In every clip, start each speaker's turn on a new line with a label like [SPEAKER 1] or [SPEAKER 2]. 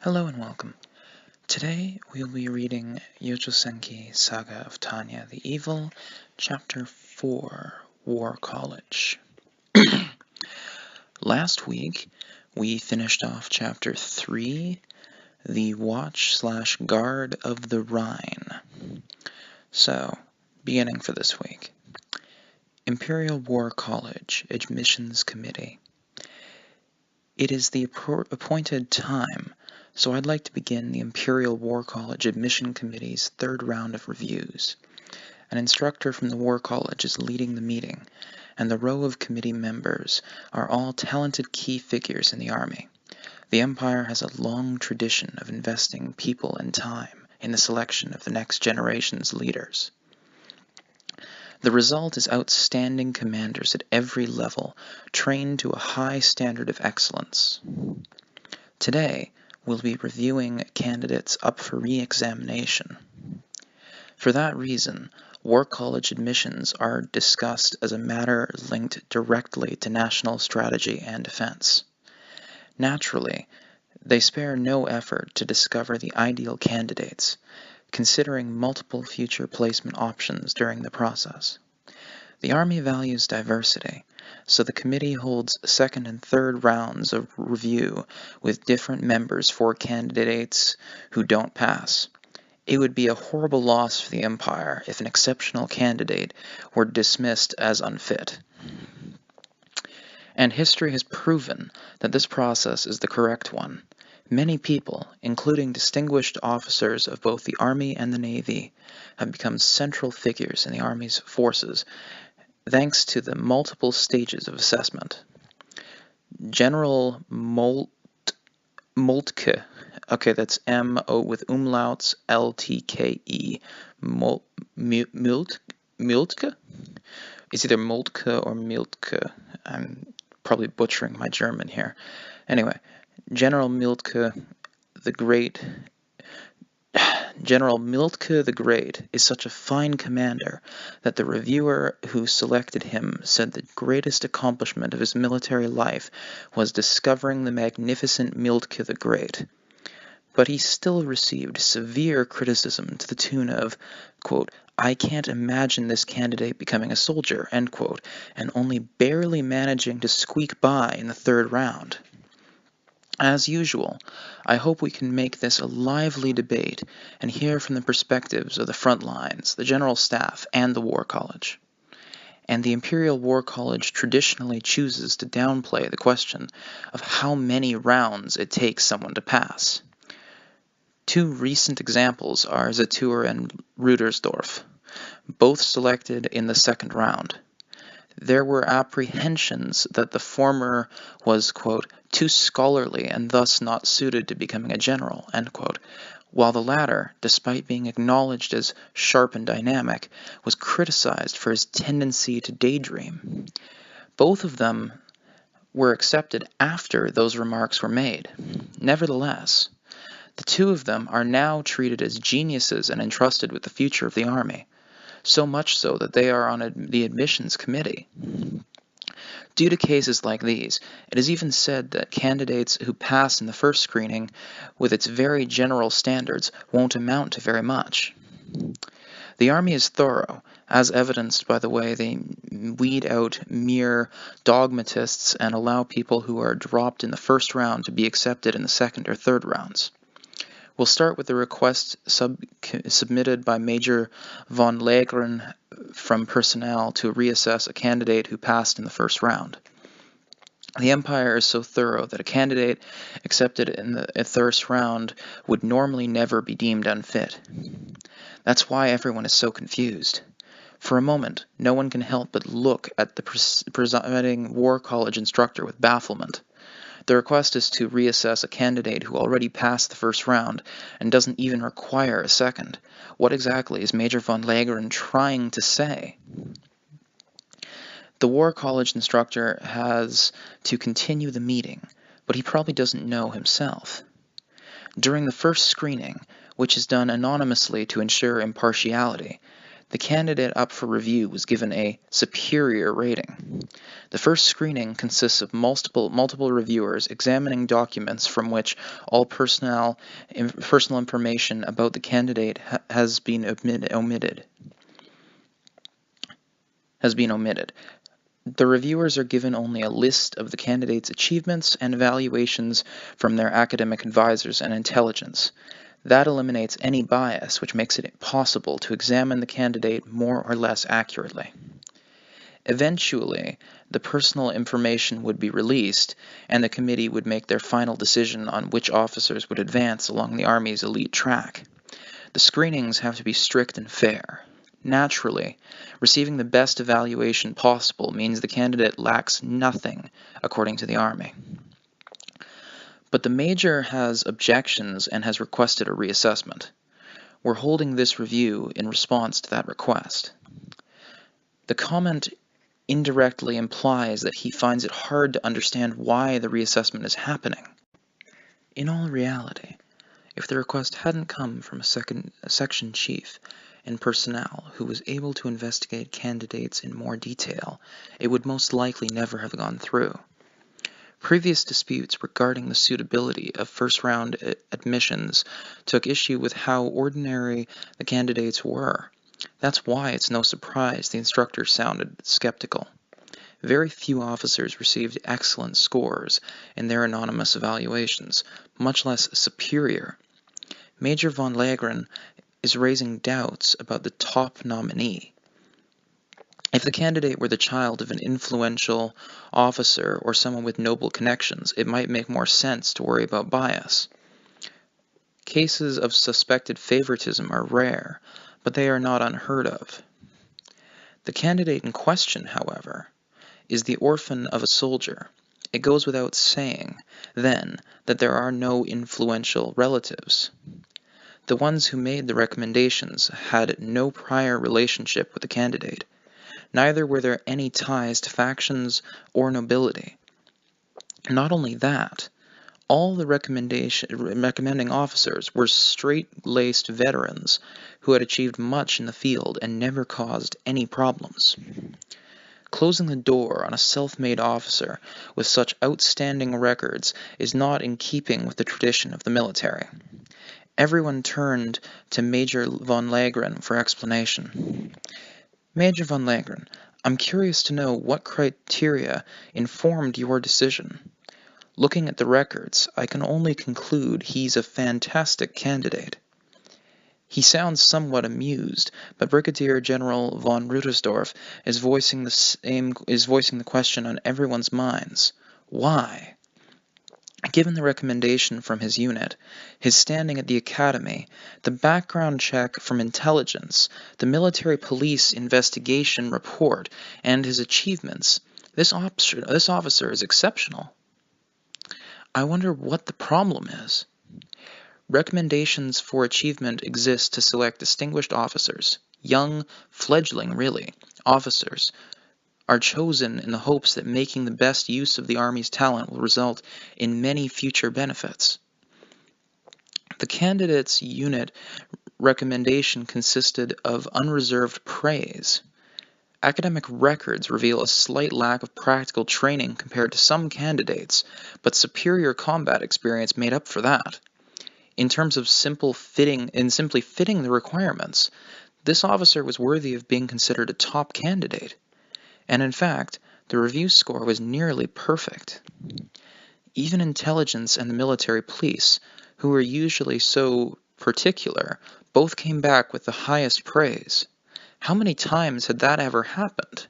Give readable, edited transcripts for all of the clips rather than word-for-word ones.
[SPEAKER 1] Hello and welcome. Today we'll be reading Youjo Senki Saga of Tanya the Evil, Chapter 4, War College. Last week we finished off Chapter 3, The Watch/Guard of the Rhine. So, beginning for this week. Imperial War College Admissions Committee. It is the appointed time, so I'd like to begin the Imperial War College Admission Committee's third round of reviews. An instructor from the War College is leading the meeting, and the row of committee members are all talented key figures in the Army. The Empire has a long tradition of investing people and time in the selection of the next generation's leaders. The result is outstanding commanders at every level, trained to a high standard of excellence. Today, we'll be reviewing candidates up for re-examination. For that reason, War College admissions are discussed as a matter linked directly to national strategy and defense. Naturally, they spare no effort to discover the ideal candidates, considering multiple future placement options during the process. The Army values diversity, so the committee holds second and third rounds of review with different members for candidates who don't pass. It would be a horrible loss for the Empire if an exceptional candidate were dismissed as unfit. And history has proven that this process is the correct one. Many people, including distinguished officers of both the Army and the Navy, have become central figures in the Army's forces thanks to the multiple stages of assessment. General Moltke, okay, that's M-O with umlauts, L-T-K-E, Moltke? It's either Moltke or Miltke. I'm probably butchering my German here. Anyway, General Miltke the Great is such a fine commander that the reviewer who selected him said the greatest accomplishment of his military life was discovering the magnificent Miltke the Great. But he still received severe criticism to the tune of, quote, "I can't imagine this candidate becoming a soldier," end quote, and only barely managing to squeak by in the third round. As usual, I hope we can make this a lively debate and hear from the perspectives of the front lines, the General Staff, and the War College. And the Imperial War College traditionally chooses to downplay the question of how many rounds it takes someone to pass. Two recent examples are Zatur and Rudersdorf, both selected in the second round. There were apprehensions that the former was, quote, "too scholarly and thus not suited to becoming a general," end quote, while the latter, despite being acknowledged as sharp and dynamic, was criticized for his tendency to daydream. Both of them were accepted after those remarks were made. Nevertheless, the two of them are now treated as geniuses and entrusted with the future of the Army. So much so that they are on the admissions committee. Due to cases like these, it is even said that candidates who pass in the first screening with its very general standards won't amount to very much. The Army is thorough, as evidenced by the way they weed out mere dogmatists and allow people who are dropped in the first round to be accepted in the second or third rounds. We'll start with the request submitted by Major von Legren from personnel to reassess a candidate who passed in the first round. The Empire is so thorough that a candidate accepted in the first round would normally never be deemed unfit. That's why everyone is so confused. For a moment, no one can help but look at the presiding War College instructor with bafflement. The request is to reassess a candidate who already passed the first round and doesn't even require a second. What exactly is Major von Legeren trying to say? The War College instructor has to continue the meeting, but he probably doesn't know himself. During the first screening, which is done anonymously to ensure impartiality, The candidate up for review was given a superior rating. The first screening consists of multiple reviewers examining documents from which all personal information about the candidate has been omitted. The reviewers are given only a list of the candidate's achievements and evaluations from their academic advisors and intelligence. That eliminates any bias, which makes it possible to examine the candidate more or less accurately. Eventually, the personal information would be released, and the committee would make their final decision on which officers would advance along the Army's elite track. The screenings have to be strict and fair. Naturally, receiving the best evaluation possible means the candidate lacks nothing, according to the Army. But the Major has objections and has requested a reassessment. We're holding this review in response to that request. The comment indirectly implies that he finds it hard to understand why the reassessment is happening. In all reality, if the request hadn't come from a section chief and personnel who was able to investigate candidates in more detail, it would most likely never have gone through. Previous disputes regarding the suitability of first-round admissions took issue with how ordinary the candidates were. That's why it's no surprise the instructors sounded skeptical. Very few officers received excellent scores in their anonymous evaluations, much less superior. Major von Legren is raising doubts about the top nominee. If the candidate were the child of an influential officer or someone with noble connections, it might make more sense to worry about bias. Cases of suspected favoritism are rare, but they are not unheard of. The candidate in question, however, is the orphan of a soldier. It goes without saying, then, that there are no influential relatives. The ones who made the recommendations had no prior relationship with the candidate. Neither were there any ties to factions or nobility. Not only that, all the recommending officers were straight-laced veterans who had achieved much in the field and never caused any problems. Closing the door on a self-made officer with such outstanding records is not in keeping with the tradition of the military. Everyone turned to Major von Legren for explanation. Major von Legren, I'm curious to know what criteria informed your decision. Looking at the records, I can only conclude he's a fantastic candidate. He sounds somewhat amused, but Brigadier General von Rüdersdorf is voicing the question on everyone's minds. Why? Given the recommendation from his unit, his standing at the academy, the background check from intelligence, the military police investigation report, and his achievements, this officer is exceptional. I wonder what the problem is. Recommendations for achievement exist to select distinguished officers, young, fledgling really, officers, are chosen in the hopes that making the best use of the Army's talent will result in many future benefits. The candidate's unit recommendation consisted of unreserved praise. Academic records reveal a slight lack of practical training compared to some candidates, but superior combat experience made up for that. In terms of simply fitting the requirements, this officer was worthy of being considered a top candidate. And in fact, the review score was nearly perfect. Even intelligence and the military police, who were usually so particular, both came back with the highest praise. How many times had that ever happened?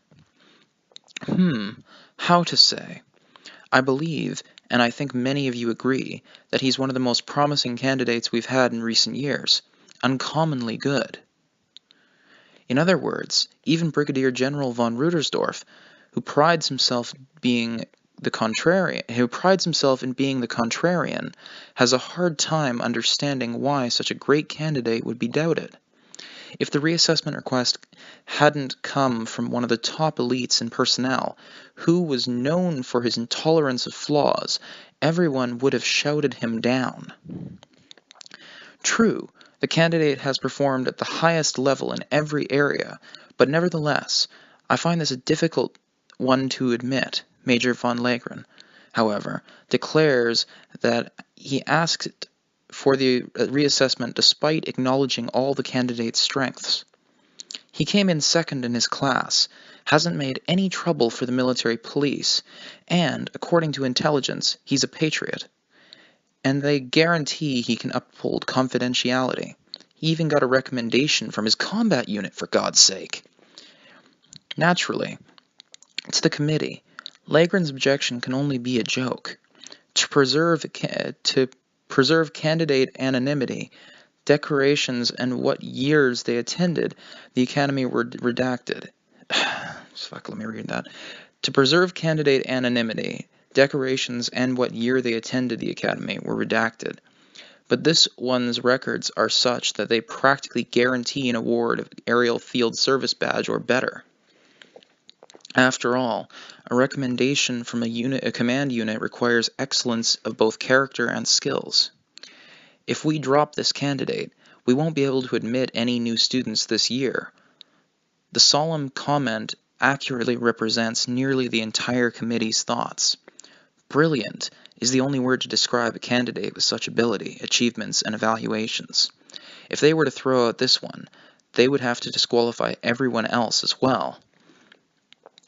[SPEAKER 1] How to say? I believe, and I think many of you agree, that he's one of the most promising candidates we've had in recent years. Uncommonly good. In other words, even Brigadier General von Rüdersdorf, who prides himself in being the contrarian, has a hard time understanding why such a great candidate would be doubted. If the reassessment request hadn't come from one of the top elites in personnel, who was known for his intolerance of flaws, everyone would have shouted him down. True, The candidate has performed at the highest level in every area, but nevertheless, I find this a difficult one to admit. Major von Legren, however, declares that he asked for the reassessment despite acknowledging all the candidate's strengths. He came in second in his class, hasn't made any trouble for the military police, and, according to intelligence, he's a patriot. And they guarantee he can uphold confidentiality. He even got a recommendation from his combat unit, for God's sake. Naturally, to the committee, Legren's objection can only be a joke. To preserve candidate anonymity, decorations, and what years they attended the academy were redacted. Fuck, let me read that. To preserve candidate anonymity, decorations, and what year they attended the academy were redacted. But this one's records are such that they practically guarantee an award of aerial field service badge or better. After all, a recommendation from a command unit requires excellence of both character and skills. If we drop this candidate, we won't be able to admit any new students this year. The solemn comment accurately represents nearly the entire committee's thoughts. Brilliant is the only word to describe a candidate with such ability, achievements, and evaluations. If they were to throw out this one, they would have to disqualify everyone else as well.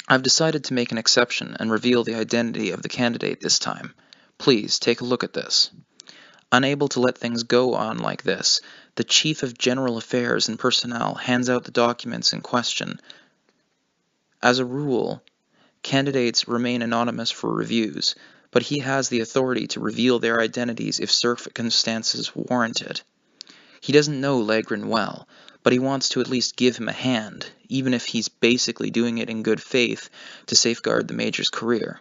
[SPEAKER 1] I've decided to make an exception and reveal the identity of the candidate this time. Please take a look at this. Unable to let things go on like this, the Chief of General Affairs and Personnel hands out the documents in question. As a rule, candidates remain anonymous for reviews, but he has the authority to reveal their identities if circumstances warrant it. He doesn't know Legren well, but he wants to at least give him a hand, even if he's basically doing it in good faith to safeguard the Major's career.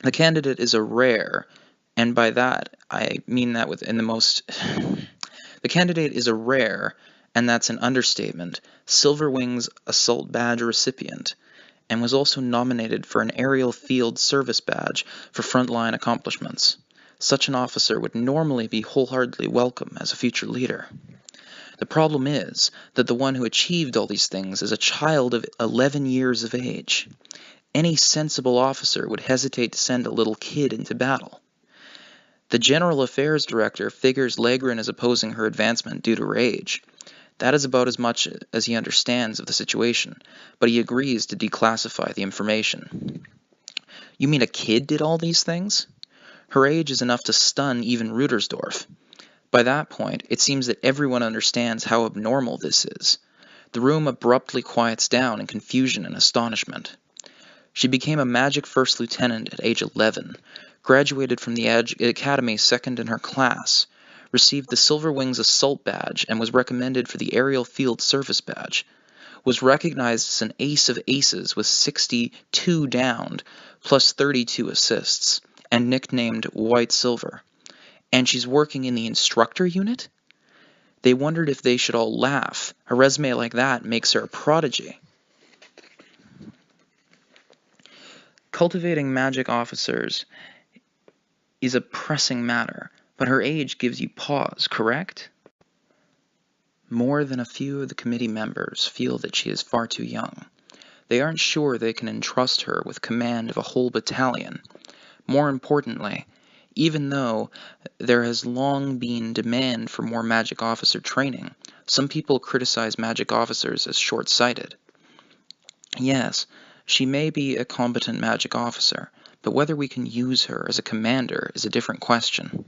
[SPEAKER 1] The candidate is a rare, and by that I mean that within the most... The candidate is a rare, and that's an understatement, Silver Wings Assault Badge recipient, and was also nominated for an Aerial Field Service Badge for frontline accomplishments. Such an officer would normally be wholeheartedly welcome as a future leader. The problem is that the one who achieved all these things is a child of 11 years of age. Any sensible officer would hesitate to send a little kid into battle. The General Affairs Director figures Legren is opposing her advancement due to her age. That is about as much as he understands of the situation, but he agrees to declassify the information. You mean a kid did all these things? Her age is enough to stun even Rudersdorf. By that point, it seems that everyone understands how abnormal this is. The room abruptly quiets down in confusion and astonishment. She became a magic first lieutenant at age 11, graduated from the academy second in her class, received the Silver Wings Assault Badge and was recommended for the Aerial Field Service Badge, was recognized as an ace of aces with 62 downed, plus 32 assists, and nicknamed White Silver. And she's working in the instructor unit? They wondered if they should all laugh. A resume like that makes her a prodigy. Cultivating magic officers is a pressing matter, but her age gives you pause, correct? More than a few of the committee members feel that she is far too young. They aren't sure they can entrust her with command of a whole battalion. More importantly, even though there has long been demand for more magic officer training, some people criticize magic officers as short-sighted. Yes, she may be a competent magic officer, but whether we can use her as a commander is a different question.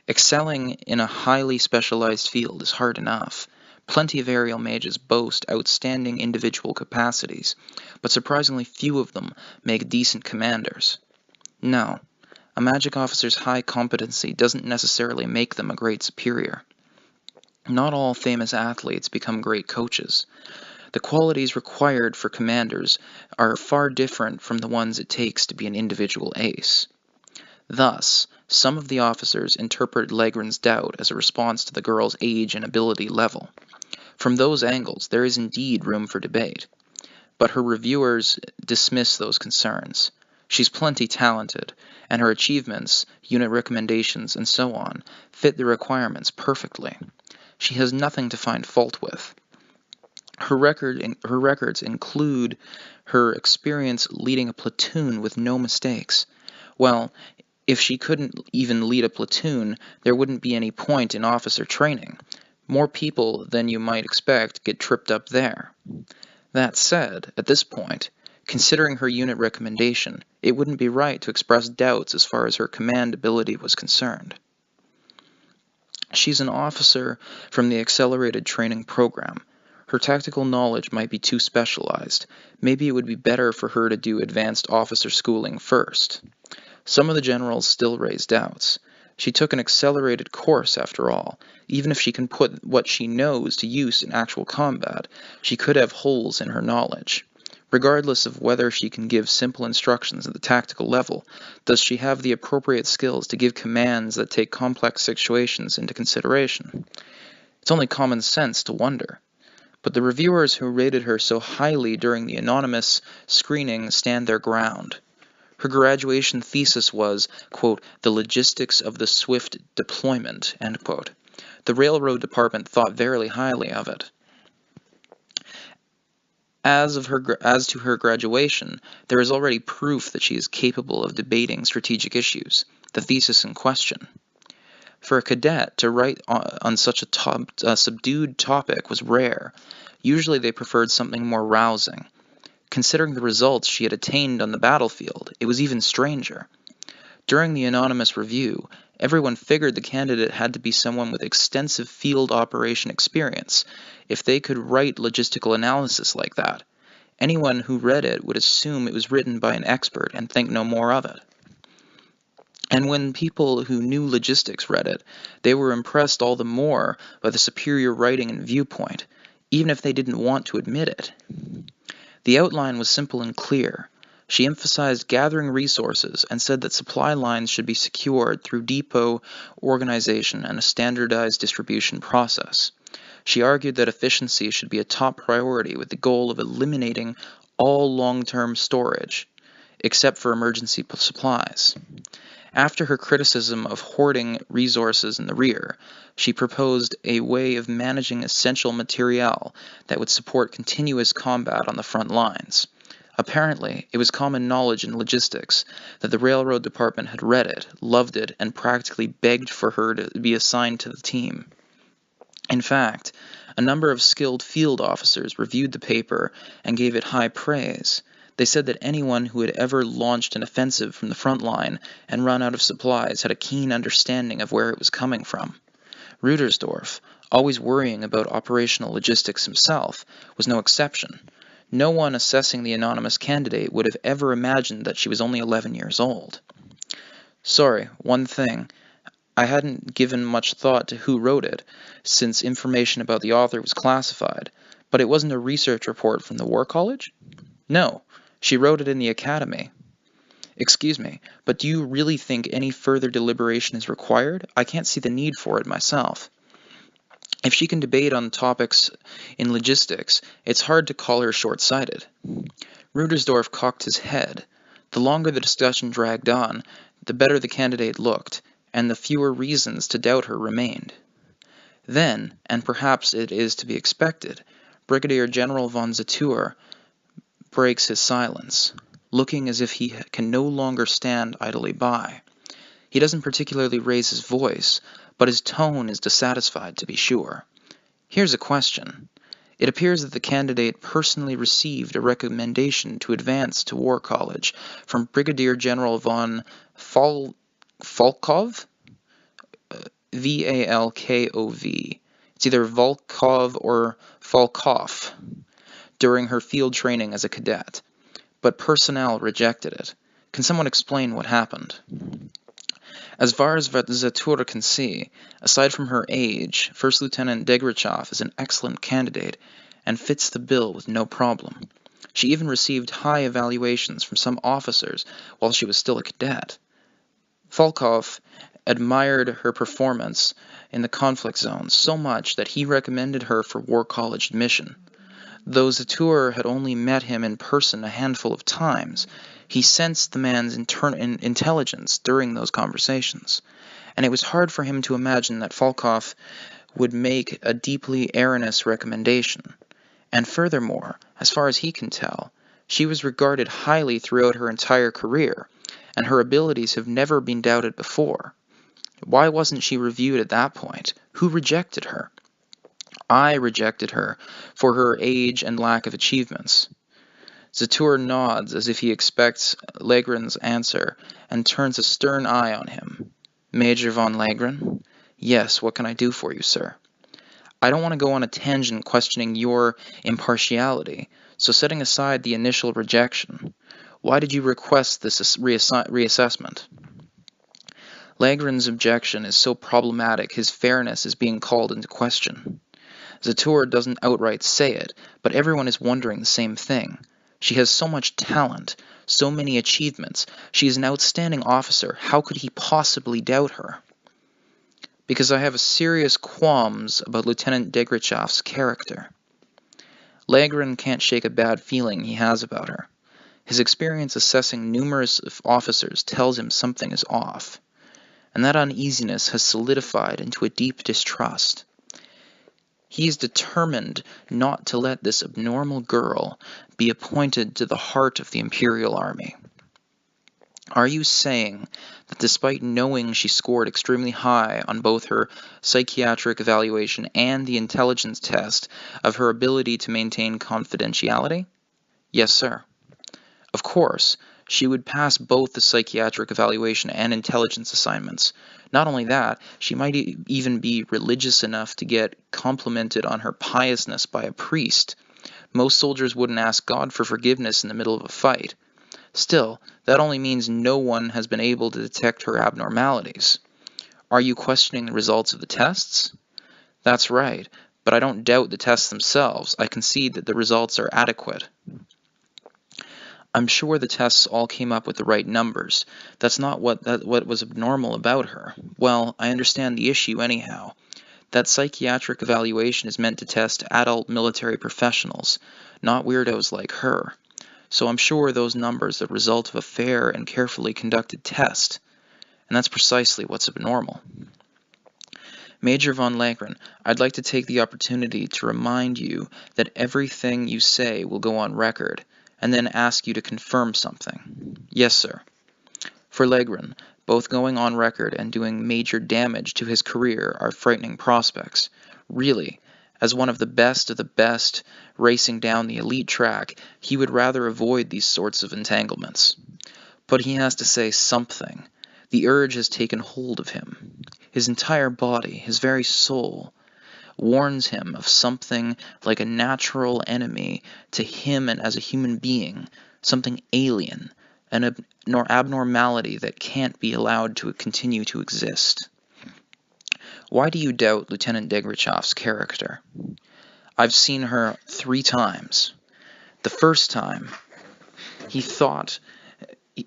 [SPEAKER 1] Excelling in a highly specialized field is hard enough. Plenty of aerial mages boast outstanding individual capacities, but surprisingly few of them make decent commanders. No, a magic officer's high competency doesn't necessarily make them a great superior. Not all famous athletes become great coaches. The qualities required for commanders are far different from the ones it takes to be an individual ace. Thus, some of the officers interpret Legren's doubt as a response to the girl's age and ability level. From those angles, there is indeed room for debate. But her reviewers dismiss those concerns. She's plenty talented, and her achievements, unit recommendations, and so on fit the requirements perfectly. she has nothing to find fault with. Her records include her experience leading a platoon with no mistakes. Well, if she couldn't even lead a platoon, there wouldn't be any point in officer training. More people than you might expect get tripped up there. That said, at this point, considering her unit recommendation, it wouldn't be right to express doubts as far as her command ability was concerned. She's an officer from the accelerated training program. Her tactical knowledge might be too specialized. Maybe it would be better for her to do advanced officer schooling first. Some of the generals still raise doubts. She took an accelerated course after all. Even if she can put what she knows to use in actual combat, she could have holes in her knowledge. Regardless of whether she can give simple instructions at the tactical level, does she have the appropriate skills to give commands that take complex situations into consideration? It's only common sense to wonder. But the reviewers who rated her so highly during the anonymous screening stand their ground. Her graduation thesis was, quote, "the logistics of the swift deployment," end quote. The railroad department thought very highly of it. As to her graduation, there is already proof that she is capable of debating strategic issues, the thesis in question. For a cadet to write on such a subdued topic was rare. Usually they preferred something more rousing. Considering the results she had attained on the battlefield, it was even stranger. During the anonymous review, everyone figured the candidate had to be someone with extensive field operation experience if they could write logistical analysis like that. Anyone who read it would assume it was written by an expert and think no more of it. And when people who knew logistics read it, they were impressed all the more by the superior writing and viewpoint, even if they didn't want to admit it. The outline was simple and clear. She emphasized gathering resources and said that supply lines should be secured through depot organization and a standardized distribution process. She argued that efficiency should be a top priority with the goal of eliminating all long-term storage, except for emergency supplies. After her criticism of hoarding resources in the rear, she proposed a way of managing essential materiel that would support continuous combat on the front lines. Apparently, it was common knowledge in logistics that the railroad department had read it, loved it, and practically begged for her to be assigned to the team. In fact, a number of skilled field officers reviewed the paper and gave it high praise. They said that anyone who had ever launched an offensive from the front line and run out of supplies had a keen understanding of where it was coming from. Rudersdorf, always worrying about operational logistics himself, was no exception. No one assessing the anonymous candidate would have ever imagined that she was only 11 years old. Sorry, one thing. I hadn't given much thought to who wrote it, since information about the author was classified, but it wasn't a research report from the War College? No. She wrote it in the academy. Excuse me, but do you really think any further deliberation is required? I can't see the need for it myself. If she can debate on topics in logistics, it's hard to call her short-sighted. Rudersdorf cocked his head. The longer the discussion dragged on, the better the candidate looked, and the fewer reasons to doubt her remained. Then, and perhaps it is to be expected, Brigadier General von Zetour breaks his silence, looking as if he can no longer stand idly by. He doesn't particularly raise his voice, but his tone is dissatisfied to be sure. Here's a question. It appears that the candidate personally received a recommendation to advance to War College from Brigadier General von Volkov? V-A-L-K-O-V. It's either Volkov or Volkov. During her field training as a cadet, but personnel rejected it. Can someone explain what happened? As far as Zetour can see, aside from her age, First Lieutenant Degrachoff is an excellent candidate and fits the bill with no problem. She even received high evaluations from some officers while she was still a cadet. Volkov admired her performance in the conflict zones so much that he recommended her for War College admission. Though Zetour had only met him in person a handful of times, he sensed the man's intelligence during those conversations, and it was hard for him to imagine that Volkov would make a deeply erroneous recommendation. And furthermore, as far as he can tell, she was regarded highly throughout her entire career, and her abilities have never been doubted before. Why wasn't she reviewed at that point? Who rejected her? I rejected her for her age and lack of achievements. Zatur nods as if he expects Legren's answer and turns a stern eye on him. Major von Legren? Yes, what can I do for you, sir? I don't want to go on a tangent questioning your impartiality, so setting aside the initial rejection, why did you request this reassessment? Legren's objection is so problematic his fairness is being called into question. Zatur doesn't outright say it, but everyone is wondering the same thing. She has so much talent, so many achievements. She is an outstanding officer. How could he possibly doubt her? Because I have serious qualms about Lieutenant Degrichev's character. Legren can't shake a bad feeling he has about her. His experience assessing numerous officers tells him something is off, and that uneasiness has solidified into a deep distrust. He is determined not to let this abnormal girl be appointed to the heart of the Imperial Army. Are you saying that despite knowing she scored extremely high on both her psychiatric evaluation and the intelligence test of her ability to maintain confidentiality? Yes, sir. Of course, she would pass both the psychiatric evaluation and intelligence assignments. Not only that, she might even be religious enough to get complimented on her piousness by a priest. Most soldiers wouldn't ask God for forgiveness in the middle of a fight. Still, that only means no one has been able to detect her abnormalities. Are you questioning the results of the tests? That's right, but I don't doubt the tests themselves. I concede that the results are adequate. I'm sure the tests all came up with the right numbers. That's not what was abnormal about her. Well, I understand the issue anyhow. That psychiatric evaluation is meant to test adult military professionals, not weirdos like her. So I'm sure those numbers are the result of a fair and carefully conducted test. And that's precisely what's abnormal. Major von Legren, I'd like to take the opportunity to remind you that everything you say will go on record, and then ask you to confirm something. Yes, sir. For Legren, both going on record and doing major damage to his career are frightening prospects. Really, as one of the best racing down the elite track, he would rather avoid these sorts of entanglements. But he has to say something. The urge has taken hold of him. His entire body, his very soul, warns him of something like a natural enemy to him and as a human being, something alien, an abnormality that can't be allowed to continue to exist. Why do you doubt Lieutenant Degrichev's character? I've seen her 3 times. The first time, he thought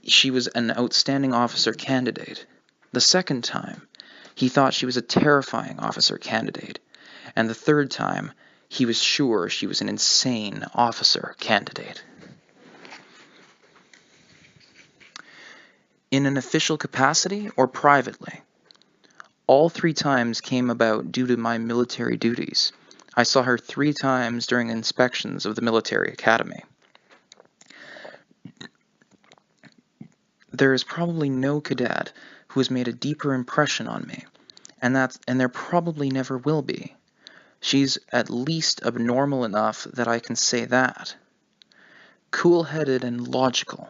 [SPEAKER 1] she was an outstanding officer candidate. The second time, he thought she was a terrifying officer candidate. And the third time, he was sure she was an insane officer candidate. In an official capacity or privately? All 3 times came about due to my military duties. I saw her 3 times during inspections of the military academy. There is probably no cadet who has made a deeper impression on me, and there probably never will be. She's at least abnormal enough that I can say that. Cool-headed and logical.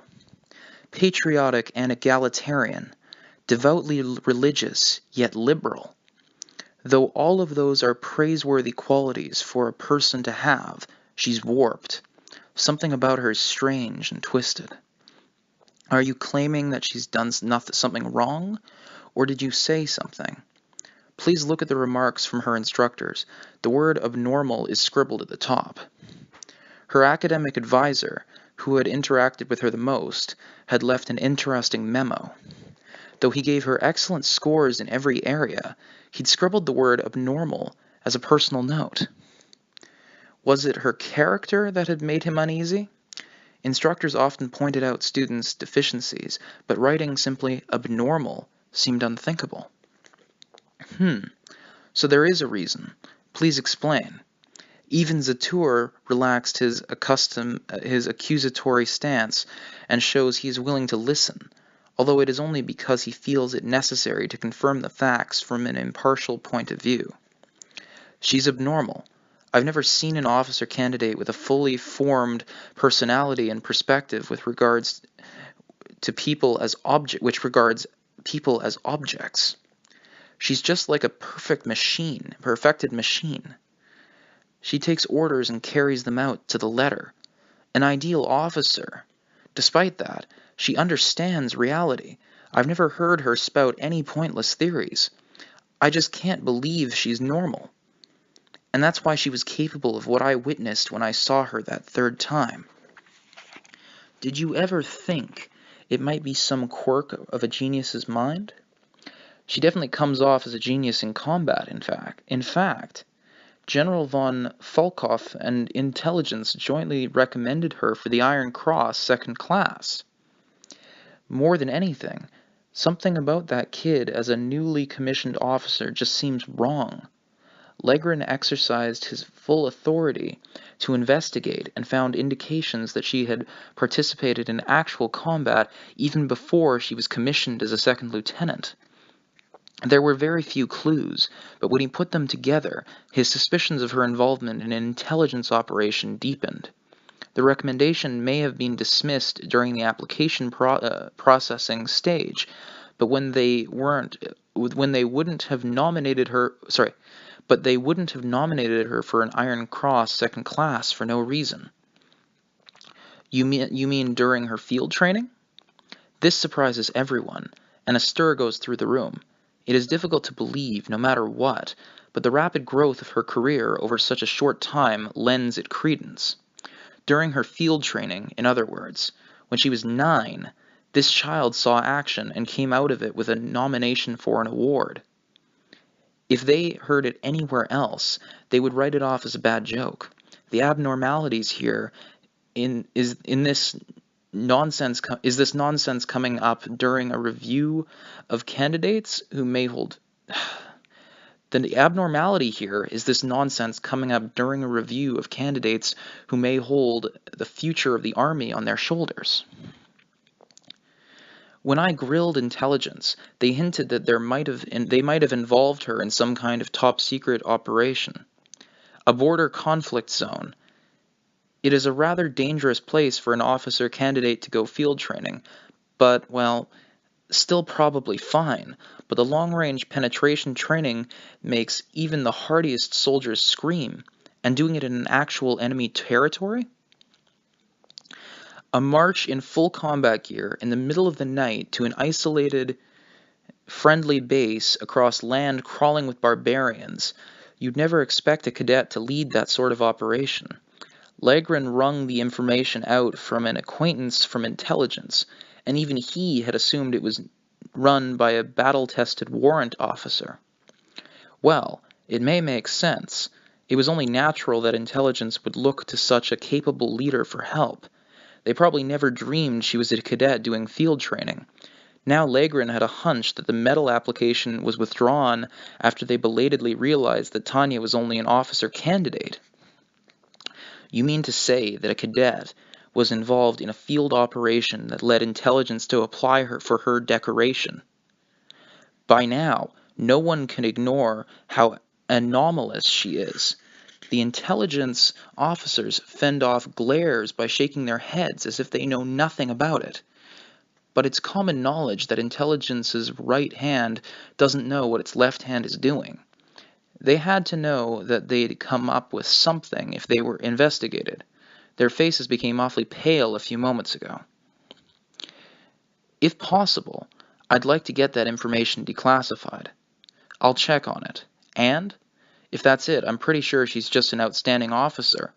[SPEAKER 1] Patriotic and egalitarian. Devoutly religious, yet liberal. Though all of those are praiseworthy qualities for a person to have, she's warped. Something about her is strange and twisted. Are you claiming that she's done something wrong, or did you say something? Please look at the remarks from her instructors. The word abnormal is scribbled at the top. Her academic advisor, who had interacted with her the most, had left an interesting memo. Though he gave her excellent scores in every area, he'd scribbled the word abnormal as a personal note. Was it her character that had made him uneasy? Instructors often pointed out students' deficiencies, but writing simply abnormal seemed unthinkable. So there is a reason. Please explain. Even Zatur relaxed his accusatory stance and shows he is willing to listen, although it is only because he feels it necessary to confirm the facts from an impartial point of view. She's abnormal. I've never seen an officer candidate with a fully formed personality and perspective with regards to people as regards people as objects. She's just like a perfected machine. She takes orders and carries them out to the letter. An ideal officer. Despite that, she understands reality. I've never heard her spout any pointless theories. I just can't believe she's normal. And that's why she was capable of what I witnessed when I saw her that third time. Did you ever think it might be some quirk of a genius's mind? She definitely comes off as a genius in combat, in fact. General von Falkhoff and Intelligence jointly recommended her for the Iron Cross second class. More than anything, something about that kid as a newly commissioned officer just seems wrong. Legren exercised his full authority to investigate and found indications that she had participated in actual combat even before she was commissioned as a second lieutenant. There were very few clues, but when he put them together, his suspicions of her involvement in an intelligence operation deepened. The recommendation may have been dismissed during the application processing stage, but they wouldn't have nominated her for an Iron Cross second class for no reason. You mean during her field training? This surprises everyone, and a stir goes through the room. It is difficult to believe, no matter what, but the rapid growth of her career over such a short time lends it credence. During her field training, in other words, when she was 9, this child saw action and came out of it with a nomination for an award. If they heard it anywhere else, they would write it off as a bad joke. The abnormalities here is this nonsense coming up during a review of candidates who may hold the abnormality here is this nonsense coming up during a review of candidates who may hold the future of the army on their shoulders. When I grilled intelligence, they hinted that they might have involved her in some kind of top-secret operation. A border conflict zone. It is a rather dangerous place for an officer candidate to go field training, but, well, still probably fine. But the long-range penetration training makes even the hardiest soldiers scream, and doing it in an actual enemy territory? A march in full combat gear in the middle of the night to an isolated, friendly base across land crawling with barbarians. You'd never expect a cadet to lead that sort of operation. Legren wrung the information out from an acquaintance from intelligence, and even he had assumed it was run by a battle-tested warrant officer. Well, it may make sense. It was only natural that intelligence would look to such a capable leader for help. They probably never dreamed she was a cadet doing field training. Now Legren had a hunch that the medal application was withdrawn after they belatedly realized that Tanya was only an officer candidate. You mean to say that a cadet was involved in a field operation that led intelligence to apply her for her decoration? By now, no one can ignore how anomalous she is. The intelligence officers fend off glares by shaking their heads as if they know nothing about it. But it's common knowledge that intelligence's right hand doesn't know what its left hand is doing. They had to know that they'd come up with something if they were investigated. Their faces became awfully pale a few moments ago. If possible, I'd like to get that information declassified. I'll check on it. And, if that's it, I'm pretty sure she's just an outstanding officer.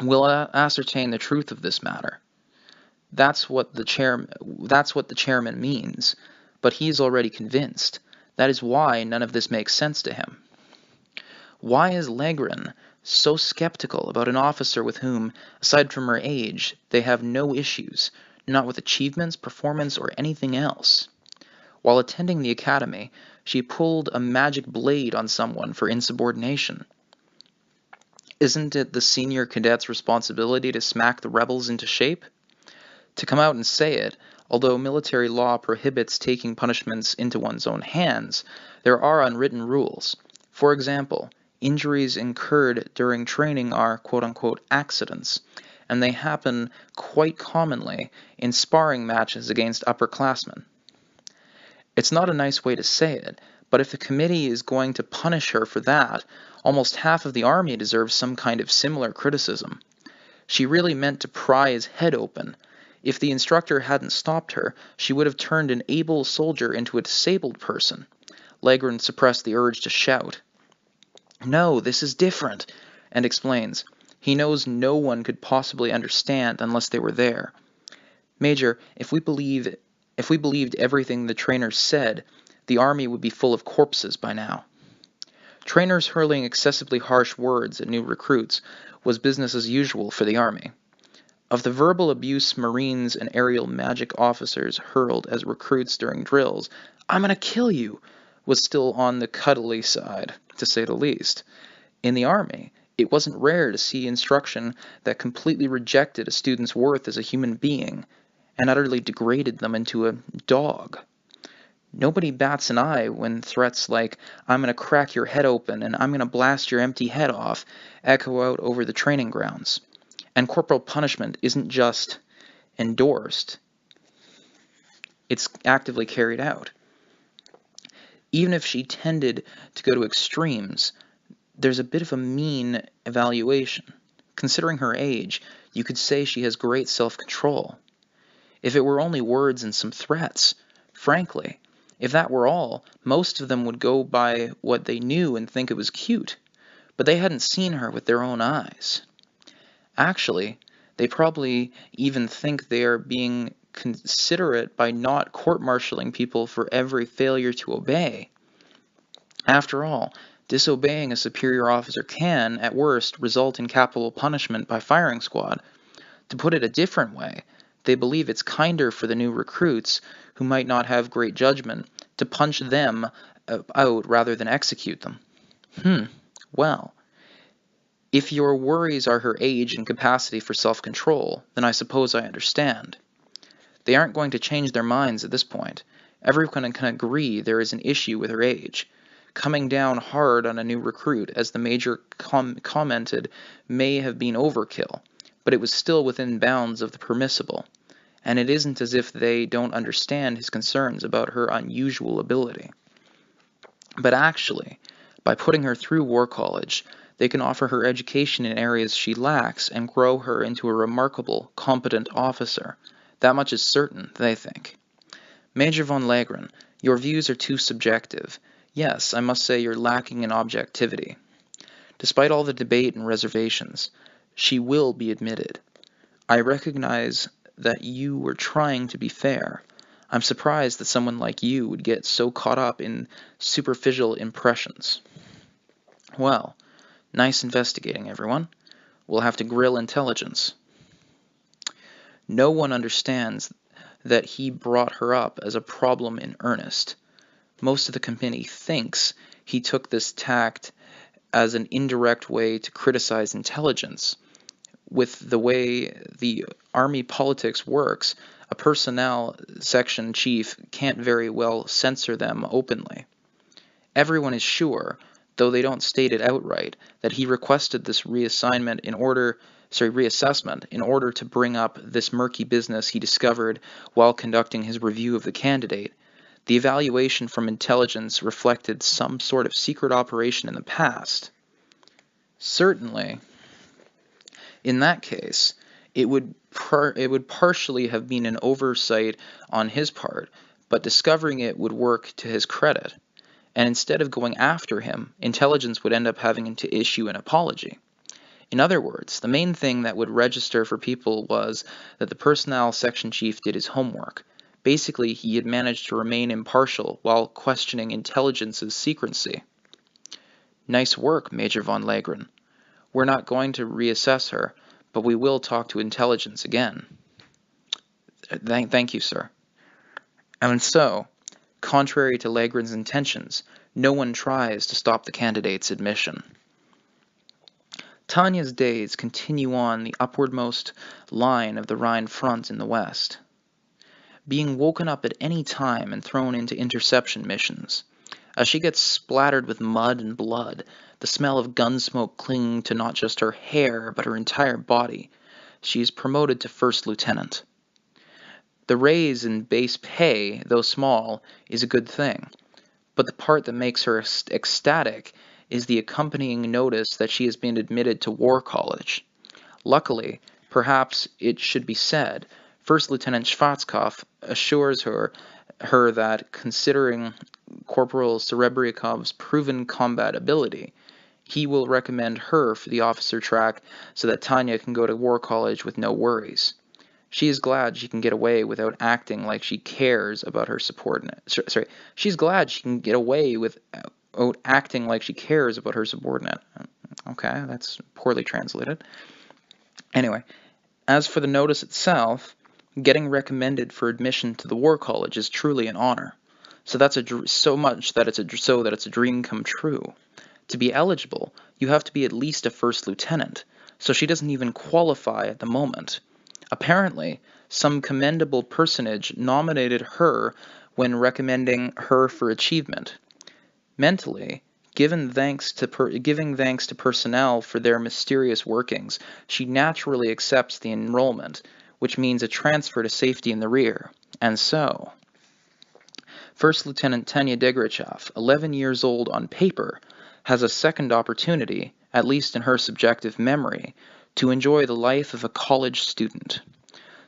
[SPEAKER 1] We'll ascertain the truth of this matter. That's what the chairman means, but he's already convinced. That is why none of this makes sense to him. Why is Legren so skeptical about an officer with whom, aside from her age, they have no issues, not with achievements, performance, or anything else? While attending the academy, she pulled a magic blade on someone for insubordination. Isn't it the senior cadet's responsibility to smack the rebels into shape? To come out and say it, although military law prohibits taking punishments into one's own hands, there are unwritten rules. For example, injuries incurred during training are quote-unquote accidents, and they happen quite commonly in sparring matches against upperclassmen. It's not a nice way to say it, but if the committee is going to punish her for that, almost half of the army deserves some kind of similar criticism. She really meant to pry his head open. If the instructor hadn't stopped her, she would have turned an able soldier into a disabled person. Legren suppressed the urge to shout. "No, this is different," and explains. He knows no one could possibly understand unless they were there. "Major, if we believed everything the trainers said, the army would be full of corpses by now." Trainers hurling excessively harsh words at new recruits was business as usual for the army. Of the verbal abuse Marines and aerial magic officers hurled as recruits during drills, "I'm gonna kill you," was still on the cuddly side, to say the least. In the army, it wasn't rare to see instruction that completely rejected a student's worth as a human being and utterly degraded them into a dog. Nobody bats an eye when threats like, "I'm gonna crack your head open and I'm gonna blast your empty head off," echo out over the training grounds. And corporal punishment isn't just endorsed, it's actively carried out. Even if she tended to go to extremes, there's a bit of a mean evaluation. Considering her age, you could say she has great self-control. If it were only words and some threats, frankly, if that were all, most of them would go by what they knew and think it was cute, but they hadn't seen her with their own eyes. Actually, they probably even think they are being considerate by not court-martialing people for every failure to obey. After all, disobeying a superior officer can, at worst, result in capital punishment by firing squad. To put it a different way, they believe it's kinder for the new recruits, who might not have great judgment, to punch them out rather than execute them. Well, if your worries are her age and capacity for self-control, then I suppose I understand. They aren't going to change their minds at this point. Everyone can agree there is an issue with her age. Coming down hard on a new recruit, as the major commented, may have been overkill, but it was still within bounds of the permissible, and it isn't as if they don't understand his concerns about her unusual ability. But actually, by putting her through War College, they can offer her education in areas she lacks and grow her into a remarkable, competent officer. That much is certain, they think. Major von Legren, your views are too subjective. Yes, I must say you're lacking in objectivity. Despite all the debate and reservations, she will be admitted. I recognize that you were trying to be fair. I'm surprised that someone like you would get so caught up in superficial impressions. Well, nice investigating, everyone. We'll have to grill intelligence. No one understands that he brought her up as a problem in earnest. Most of the committee thinks he took this tact as an indirect way to criticize intelligence. With the way the army politics works, a personnel section chief can't very well censor them openly. Everyone is sure, though they don't state it outright, that he requested this reassessment in order to bring up this murky business he discovered while conducting his review of the candidate. The evaluation from intelligence reflected some sort of secret operation in the past. Certainly, in that case, it would partially have been an oversight on his part, but discovering it would work to his credit. And instead of going after him, intelligence would end up having to issue an apology. In other words, the main thing that would register for people was that the personnel section chief did his homework. Basically, he had managed to remain impartial while questioning intelligence's secrecy. Nice work, Major von Legren. We're not going to reassess her, but we will talk to intelligence again. Thank you, sir. And so, Contrary to Legren's intentions, no one tries to stop the candidate's admission. Tanya's days continue on the upwardmost line of the Rhine front in the west, being woken up at any time and thrown into interception missions. As she gets splattered with mud and blood, the smell of gun smoke clinging to not just her hair but her entire body, she is promoted to first lieutenant. The raise in base pay, though small, is a good thing, but the part that makes her ecstatic is the accompanying notice that she has been admitted to War College. Luckily, perhaps it should be said, First Lieutenant Schwarzkopf assures her that, considering Corporal Serebryakov's proven combat ability, he will recommend her for the officer track so that Tanya can go to War College with no worries. She is glad she can get away without acting like she cares about her subordinate. She's glad she can get away without acting like she cares about her subordinate. Okay, that's poorly translated. Anyway, as for the notice itself, getting recommended for admission to the War College is truly an honor. So that's so much that it's a dream come true. To be eligible, you have to be at least a first lieutenant, so she doesn't even qualify at the moment. Apparently, some commendable personage nominated her when recommending her for achievement. Mentally, giving thanks to personnel for their mysterious workings, she naturally accepts the enrollment, which means a transfer to safety in the rear. And so, First Lieutenant Tanya Degrichov, 11 years old on paper, has a second opportunity, at least in her subjective memory, to enjoy the life of a college student.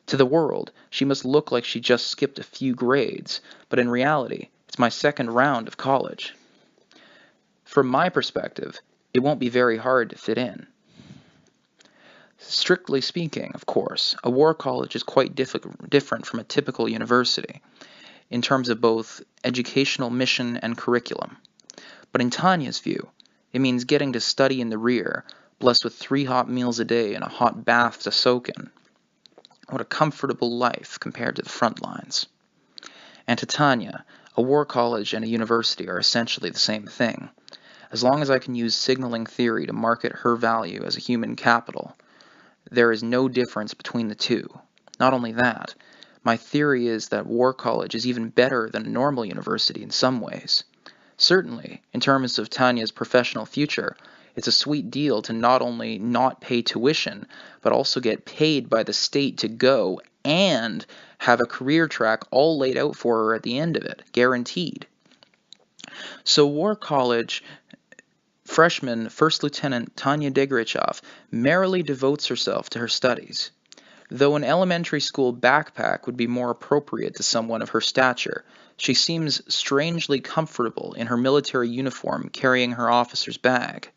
[SPEAKER 1] To the world, she must look like she just skipped a few grades, but in reality, it's my second round of college. From my perspective, it won't be very hard to fit in. Strictly speaking, of course, a war college is quite different from a typical university, in terms of both educational mission and curriculum. But in Tanya's view, it means getting to study in the rear, blessed with 3 hot meals a day and a hot bath to soak in. What a comfortable life compared to the front lines. And to Tanya, a war college and a university are essentially the same thing. As long as I can use signaling theory to market her value as a human capital, there is no difference between the two. Not only that, my theory is that war college is even better than a normal university in some ways. Certainly, in terms of Tanya's professional future, it's a sweet deal to not only not pay tuition, but also get paid by the state to go and have a career track all laid out for her at the end of it, guaranteed. So War College freshman First Lieutenant Tanya Degrichov merrily devotes herself to her studies. Though an elementary school backpack would be more appropriate to someone of her stature, she seems strangely comfortable in her military uniform carrying her officer's bag.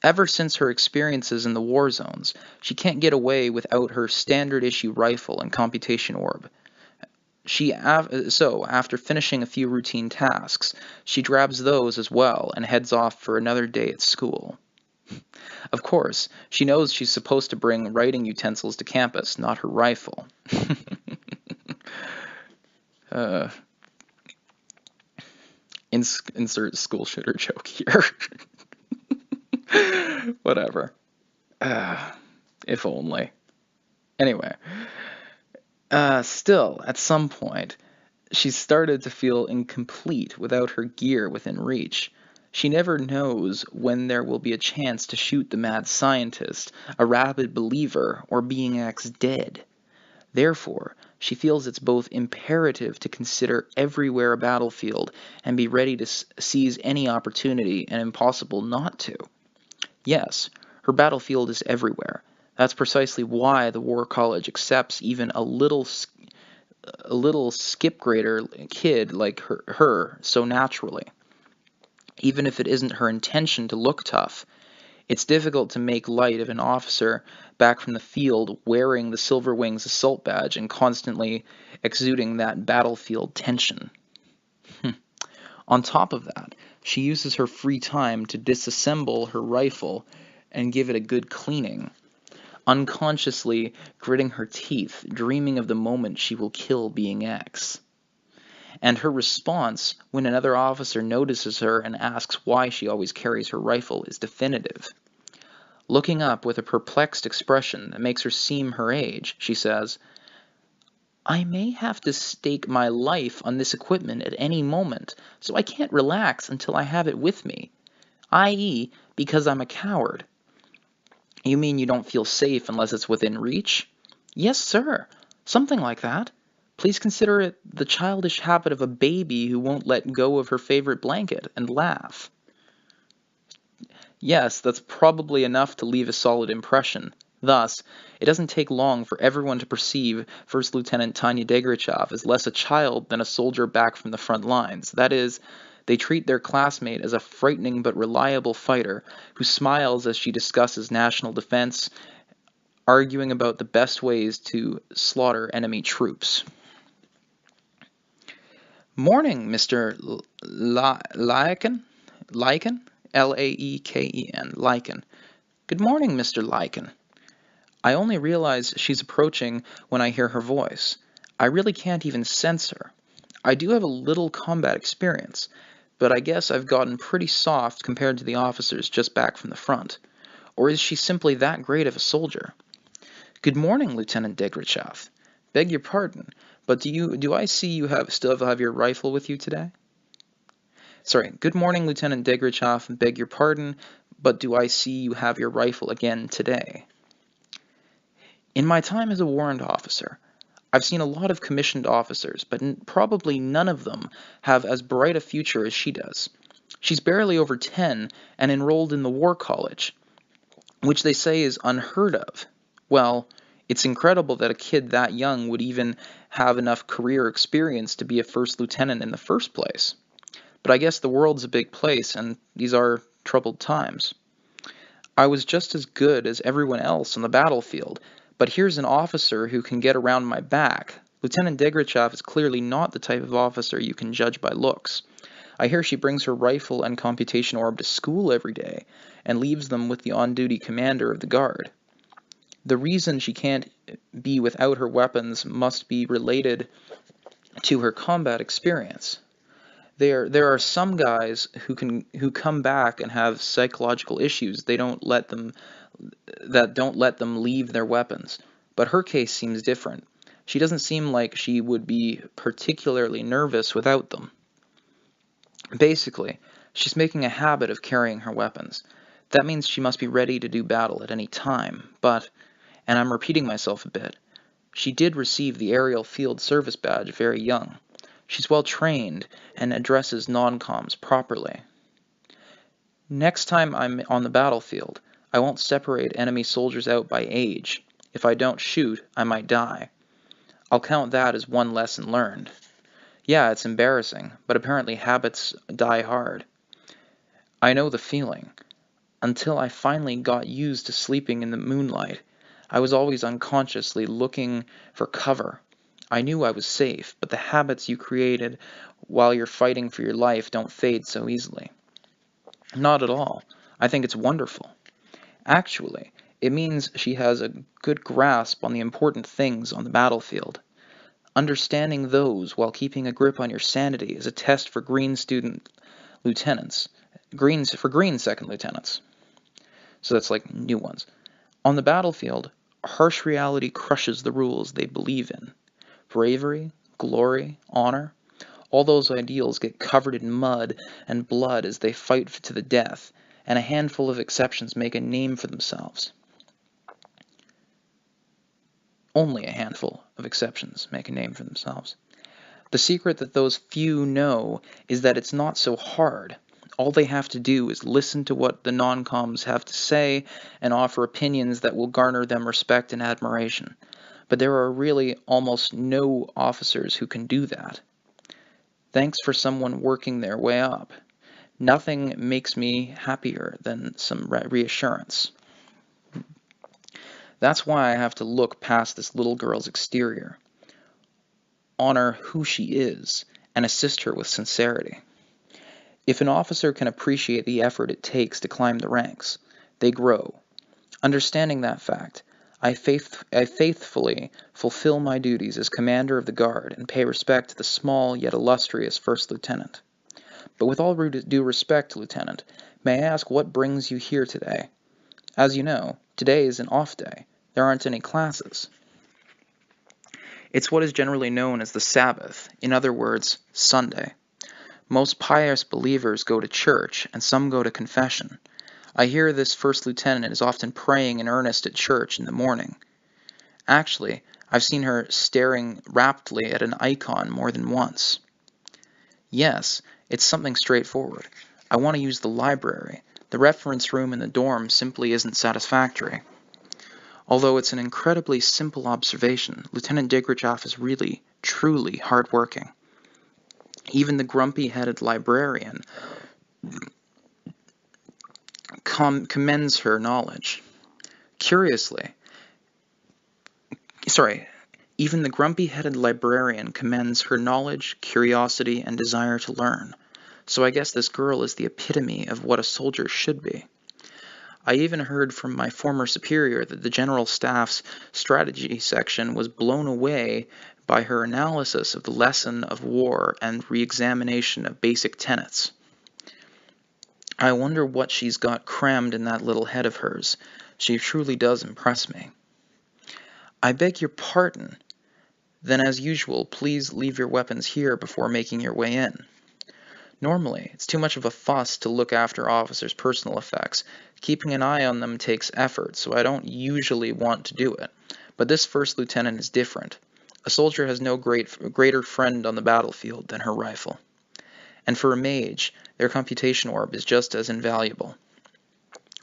[SPEAKER 1] Ever since her experiences in the war zones, she can't get away without her standard-issue rifle and computation orb. So, after finishing a few routine tasks, she grabs those as well and heads off for another day at school. Of course, she knows she's supposed to bring writing utensils to campus, not her rifle. Insert school shooter joke here. Whatever. If only. Anyway. Still, at some point, she started to feel incomplete without her gear within reach. She never knows when there will be a chance to shoot the mad scientist, a rabid believer, or being X dead. Therefore, she feels it's both imperative to consider everywhere a battlefield and be ready to seize any opportunity and impossible not to. Yes, her battlefield is everywhere. That's precisely why the War College accepts even a little skip-grader kid like her so naturally. Even if it isn't her intention to look tough, it's difficult to make light of an officer back from the field wearing the Silver Wings assault badge and constantly exuding that battlefield tension. On top of that, she uses her free time to disassemble her rifle and give it a good cleaning, unconsciously gritting her teeth, dreaming of the moment she will kill Being X. and her response when another officer notices her and asks why she always carries her rifle is definitive. Looking up with a perplexed expression that makes her seem her age, she says, "I may have to stake my life on this equipment at any moment, so I can't relax until I have it with me, i.e., because I'm a coward." "You mean you don't feel safe unless it's within reach?" "Yes, sir. Something like that. Please consider it the childish habit of a baby who won't let go of her favorite blanket and laugh." Yes, that's probably enough to leave a solid impression. Thus, it doesn't take long for everyone to perceive First Lieutenant Tanya Degrichov as less a child than a soldier back from the front lines. That is, they treat their classmate as a frightening but reliable fighter who smiles as she discusses national defense, arguing about the best ways to slaughter enemy troops. "Morning, Mr. Lycan? Lycan? Laeken. Lycan. Good morning, Mr. Lycan." I only realize she's approaching when I hear her voice. I really can't even sense her. I do have a little combat experience, but I guess I've gotten pretty soft compared to the officers just back from the front. Or is she simply that great of a soldier? "Good morning, Lieutenant Degrichov. Beg your pardon, but do I see you still have your rifle with you today?" Sorry, "Good morning, Lieutenant Degrichov. Beg your pardon, but do I see you have your rifle again today?" In my time as a warrant officer, I've seen a lot of commissioned officers, but probably none of them have as bright a future as she does. She's barely over 10 and enrolled in the War College, which they say is unheard of. Well, it's incredible that a kid that young would even have enough career experience to be a first lieutenant in the first place. But I guess the world's a big place, and these are troubled times. I was just as good as everyone else on the battlefield, but here's an officer who can get around my back. Lieutenant Degrichov is clearly not the type of officer you can judge by looks. I hear she brings her rifle and computation orb to school every day, and leaves them with the on-duty commander of the guard. The reason she can't be without her weapons must be related to her combat experience. There are some guys who come back and have psychological issues. That don't let them leave their weapons. But her case seems different. She doesn't seem like she would be particularly nervous without them. Basically, she's making a habit of carrying her weapons. That means she must be ready to do battle at any time. But, and I'm repeating myself a bit, she did receive the Aerial Field Service Badge very young. She's well trained and addresses non-coms properly. Next time I'm on the battlefield, I won't separate enemy soldiers out by age. If I don't shoot, I might die. I'll count that as one lesson learned. Yeah, it's embarrassing, but apparently habits die hard. I know the feeling. Until I finally got used to sleeping in the moonlight, I was always unconsciously looking for cover. I knew I was safe, but the habits you created while you're fighting for your life don't fade so easily. Not at all. I think it's wonderful. Actually, it means she has a good grasp on the important things on the battlefield. Understanding those while keeping a grip on your sanity is a test for green second lieutenants. So that's like new ones. On the battlefield, harsh reality crushes the rules they believe in. Bravery, glory, honor, all those ideals get covered in mud and blood as they fight to the death, and a handful of exceptions make a name for themselves. Only a handful of exceptions make a name for themselves. The secret that those few know is that it's not so hard. All they have to do is listen to what the non-coms have to say and offer opinions that will garner them respect and admiration. But there are really almost no officers who can do that. Thanks for someone working their way up. Nothing makes me happier than some reassurance. That's why I have to look past this little girl's exterior, honor who she is, and assist her with sincerity. If an officer can appreciate the effort it takes to climb the ranks, they grow. Understanding that fact, I faithfully fulfill my duties as commander of the guard and pay respect to the small yet illustrious first lieutenant. But with all due respect, Lieutenant, may I ask what brings you here today? As you know, today is an off day. There aren't any classes. It's what is generally known as the Sabbath, in other words, Sunday. Most pious believers go to church, and some go to confession. I hear this first lieutenant is often praying in earnest at church in the morning. Actually, I've seen her staring raptly at an icon more than once. Yes, it's something straightforward. I want to use the library. The reference room in the dorm simply isn't satisfactory. Although it's an incredibly simple observation, Lieutenant Digrichoff is really, truly hard-working. Even the grumpy-headed librarian commends her knowledge. Even the grumpy-headed librarian commends her knowledge, curiosity, and desire to learn. So I guess this girl is the epitome of what a soldier should be. I even heard from my former superior that the General Staff's strategy section was blown away by her analysis of the lesson of war and re-examination of basic tenets. I wonder what she's got crammed in that little head of hers. She truly does impress me. I beg your pardon. Then, as usual, please leave your weapons here before making your way in. Normally, it's too much of a fuss to look after officers' personal effects. Keeping an eye on them takes effort, so I don't usually want to do it. But this first lieutenant is different. A soldier has no greater friend on the battlefield than her rifle. And for a mage, their computation orb is just as invaluable.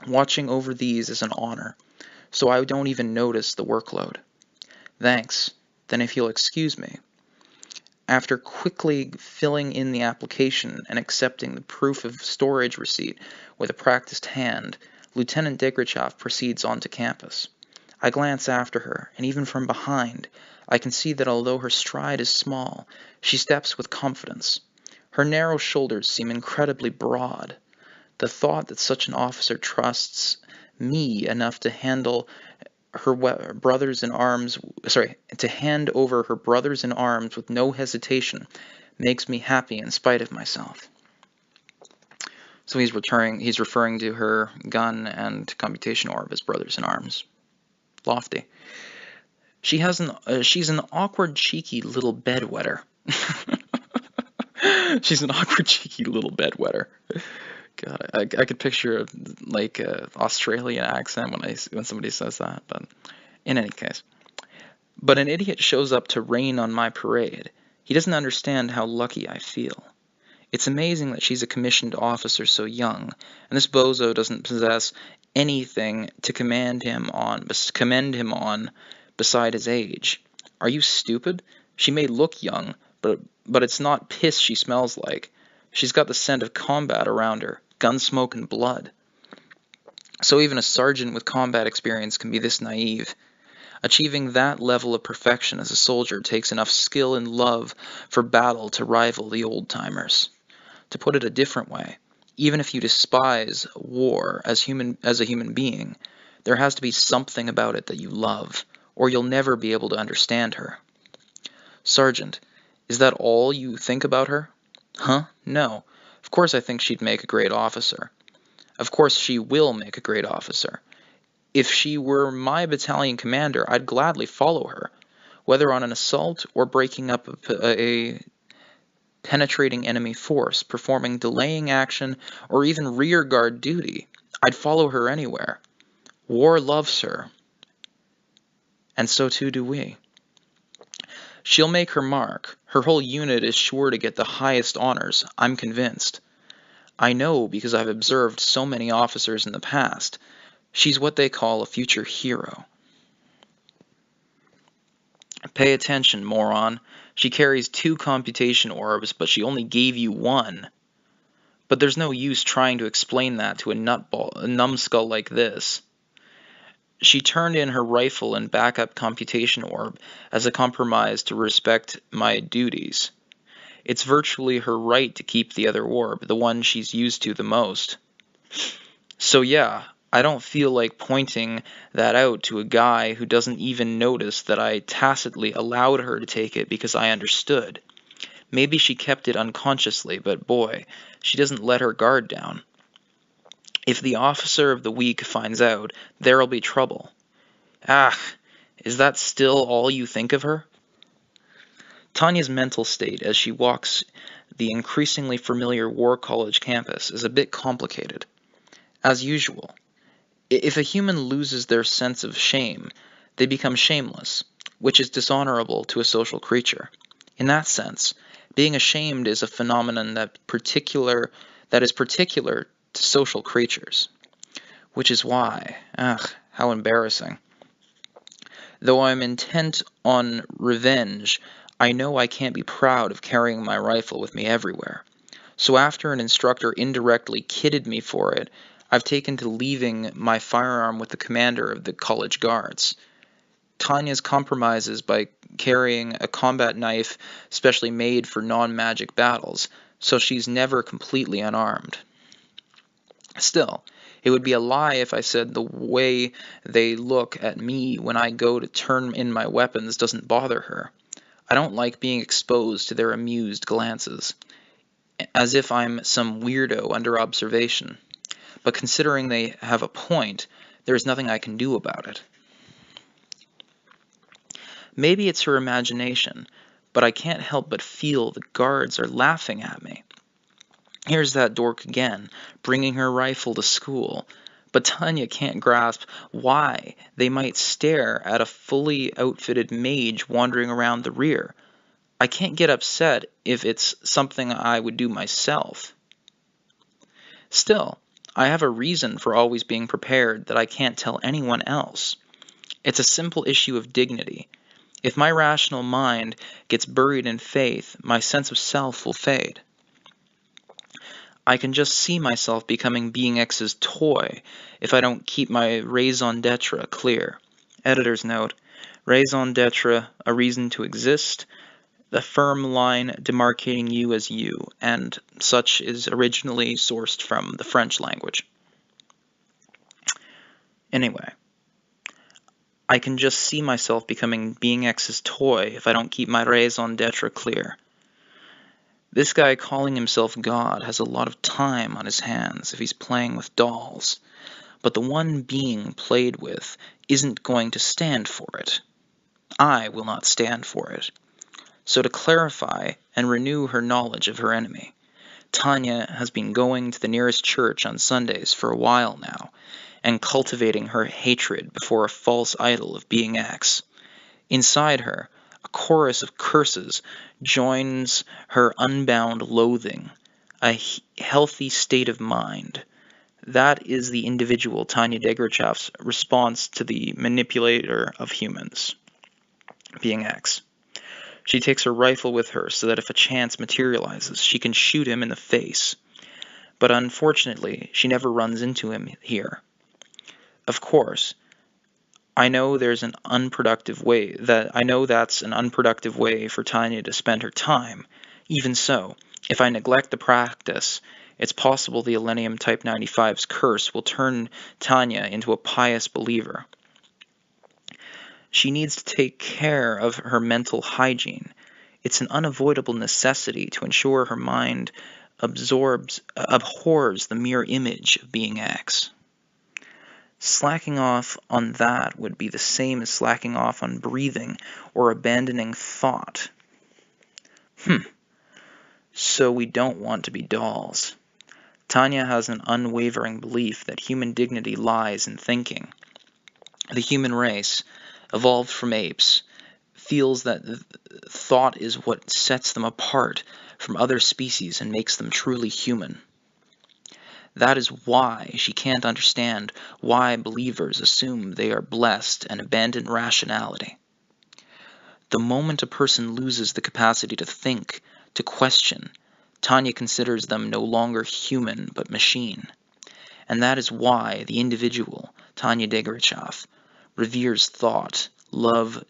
[SPEAKER 1] Watching over these is an honor, so I don't even notice the workload. Thanks. Then if you'll excuse me. After quickly filling in the application and accepting the proof of storage receipt with a practiced hand, Lieutenant Digrichoff proceeds onto campus. I glance after her, and even from behind, I can see that although her stride is small, she steps with confidence. Her narrow shoulders seem incredibly broad. The thought that such an officer trusts me enough to handle her brothers in arms, to hand over her brothers in arms with no hesitation, makes me happy in spite of myself. So he's referring to her gun and computation orb as brothers in arms. Lofty. She's an awkward, cheeky little bedwetter. She's an awkward, cheeky little bedwetter. God, I could picture like an Australian accent when somebody says that, but in any case. But an idiot shows up to rain on my parade. He doesn't understand how lucky I feel. It's amazing that she's a commissioned officer so young, and this bozo doesn't possess anything to commend him on beside his age. Are you stupid? She may look young, but it's not piss she smells like. She's got the scent of combat around her, gun smoke and blood. So even a sergeant with combat experience can be this naive. Achieving that level of perfection as a soldier takes enough skill and love for battle to rival the old-timers. To put it a different way, even if you despise war as a human being, there has to be something about it that you love, or you'll never be able to understand her. Sergeant, is that all you think about her? Huh? No. Of course I think she'd make a great officer. Of course she will make a great officer. If she were my battalion commander, I'd gladly follow her, whether on an assault or breaking up a penetrating enemy force, performing delaying action, or even rearguard duty. I'd follow her anywhere. War loves her, and so too do we. She'll make her mark. Her whole unit is sure to get the highest honors, I'm convinced. I know because I've observed so many officers in the past. She's what they call a future hero. Pay attention, moron. She carries 2 computation orbs, but she only gave you 1. But there's no use trying to explain that to a numbskull like this. She turned in her rifle and backup computation orb as a compromise to respect my duties. It's virtually her right to keep the other orb, the one she's used to the most. So yeah, I don't feel like pointing that out to a guy who doesn't even notice that I tacitly allowed her to take it because I understood. Maybe she kept it unconsciously, but boy, she doesn't let her guard down. If the officer of the week finds out, there'll be trouble. Ah, is that still all you think of her? Tanya's mental state as she walks the increasingly familiar War College campus is a bit complicated. As usual, if a human loses their sense of shame, they become shameless, which is dishonorable to a social creature. In that sense, being ashamed is a phenomenon that is particular to social creatures. Which is why, how embarrassing. Though I'm intent on revenge, I know I can't be proud of carrying my rifle with me everywhere. So after an instructor indirectly kidded me for it, I've taken to leaving my firearm with the commander of the college guards. Tanya's compromises by carrying a combat knife specially made for non-magic battles, so she's never completely unarmed. Still, it would be a lie if I said the way they look at me when I go to turn in my weapons doesn't bother her. I don't like being exposed to their amused glances, as if I'm some weirdo under observation. But considering they have a point, there is nothing I can do about it. Maybe it's her imagination, but I can't help but feel the guards are laughing at me. Here's that dork again, bringing her rifle to school. But Tanya can't grasp why they might stare at a fully outfitted mage wandering around the rear. I can't get upset if it's something I would do myself. Still, I have a reason for always being prepared that I can't tell anyone else. It's a simple issue of dignity. If my rational mind gets buried in faith, my sense of self will fade. I can just see myself becoming Being X's toy if I don't keep my raison d'etre clear. Editor's note: raison d'etre, a reason to exist, the firm line demarcating you as you, and such is originally sourced from the French language. Anyway, I can just see myself becoming Being X's toy if I don't keep my raison d'etre clear. This guy calling himself God has a lot of time on his hands if he's playing with dolls, but the one being played with isn't going to stand for it. I will not stand for it. So to clarify and renew her knowledge of her enemy, Tanya has been going to the nearest church on Sundays for a while now, and cultivating her hatred before a false idol of Being X. Inside her, a chorus of curses joins her unbound loathing, a healthy state of mind. That is the individual Tanya Degerchaf's response to the manipulator of humans, Being X. She takes her rifle with her so that if a chance materializes, she can shoot him in the face. But unfortunately, she never runs into him here. Of course, I know that's an unproductive way for Tanya to spend her time. Even so, if I neglect the practice, it's possible the Elenium Type 95's curse will turn Tanya into a pious believer. She needs to take care of her mental hygiene. It's an unavoidable necessity to ensure her mind abhors the mere image of Being X. Slacking off on that would be the same as slacking off on breathing or abandoning thought. So we don't want to be dolls. Tanya has an unwavering belief that human dignity lies in thinking. The human race, evolved from apes, feels that thought is what sets them apart from other species and makes them truly human. That is why she can't understand why believers assume they are blessed and abandon rationality. The moment a person loses the capacity to think, to question, Tanya considers them no longer human but machine. And that is why the individual, Tanya Degerchaf, reveres thought, loves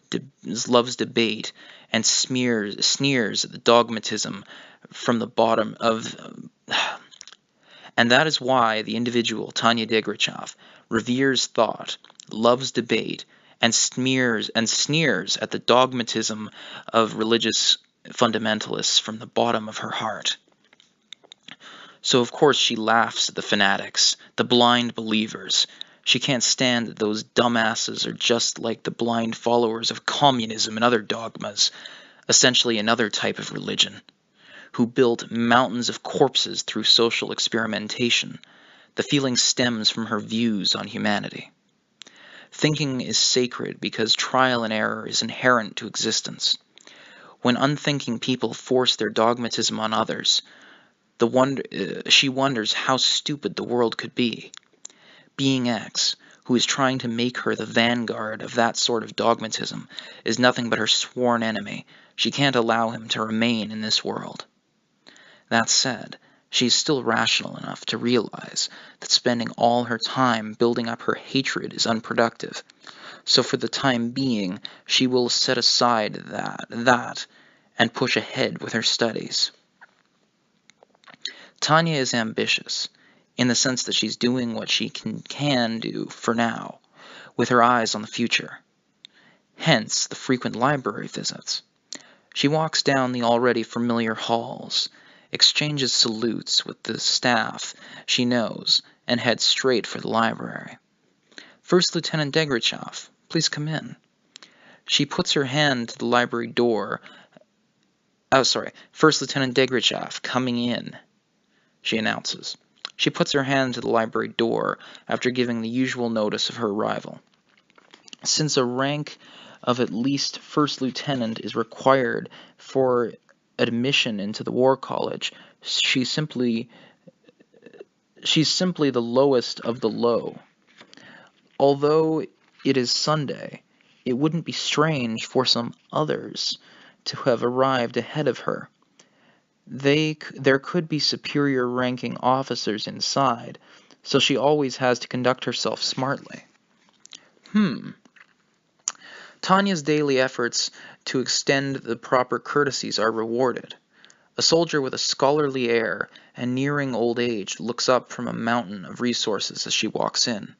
[SPEAKER 1] debate, and sneers at the dogmatism from the bottom of And that is why the individual Tanya Degrichov reveres thought, loves debate, and sneers at the dogmatism of religious fundamentalists from the bottom of her heart. So of course she laughs at the fanatics, the blind believers. She can't stand that those dumbasses are just like the blind followers of communism and other dogmas, essentially another type of religion, who built mountains of corpses through social experimentation. The feeling stems from her views on humanity. Thinking is sacred because trial and error is inherent to existence. When unthinking people force their dogmatism on others, she wonders how stupid the world could be. Being X, who is trying to make her the vanguard of that sort of dogmatism, is nothing but her sworn enemy. She can't allow him to remain in this world. That said, she is still rational enough to realize that spending all her time building up her hatred is unproductive. So for the time being, she will set aside that and push ahead with her studies. Tanya is ambitious, in the sense that she's doing what she can do for now, with her eyes on the future. Hence the frequent library visits. She walks down the already familiar halls, exchanges salutes with the staff she knows, and heads straight for the library. First Lieutenant Degrichov, please come in. She puts her hand to the library door. First Lieutenant Degrichov, coming in, she announces. She puts her hand to the library door after giving the usual notice of her arrival. Since a rank of at least first lieutenant is required for admission into the War College, she's simply the lowest of the low. Although it is Sunday, it wouldn't be strange for some others to have arrived ahead of her. There could be superior-ranking officers inside, so she always has to conduct herself smartly. Tanya's daily efforts to extend the proper courtesies are rewarded. A soldier with a scholarly air and nearing old age looks up from a mountain of resources as she walks in.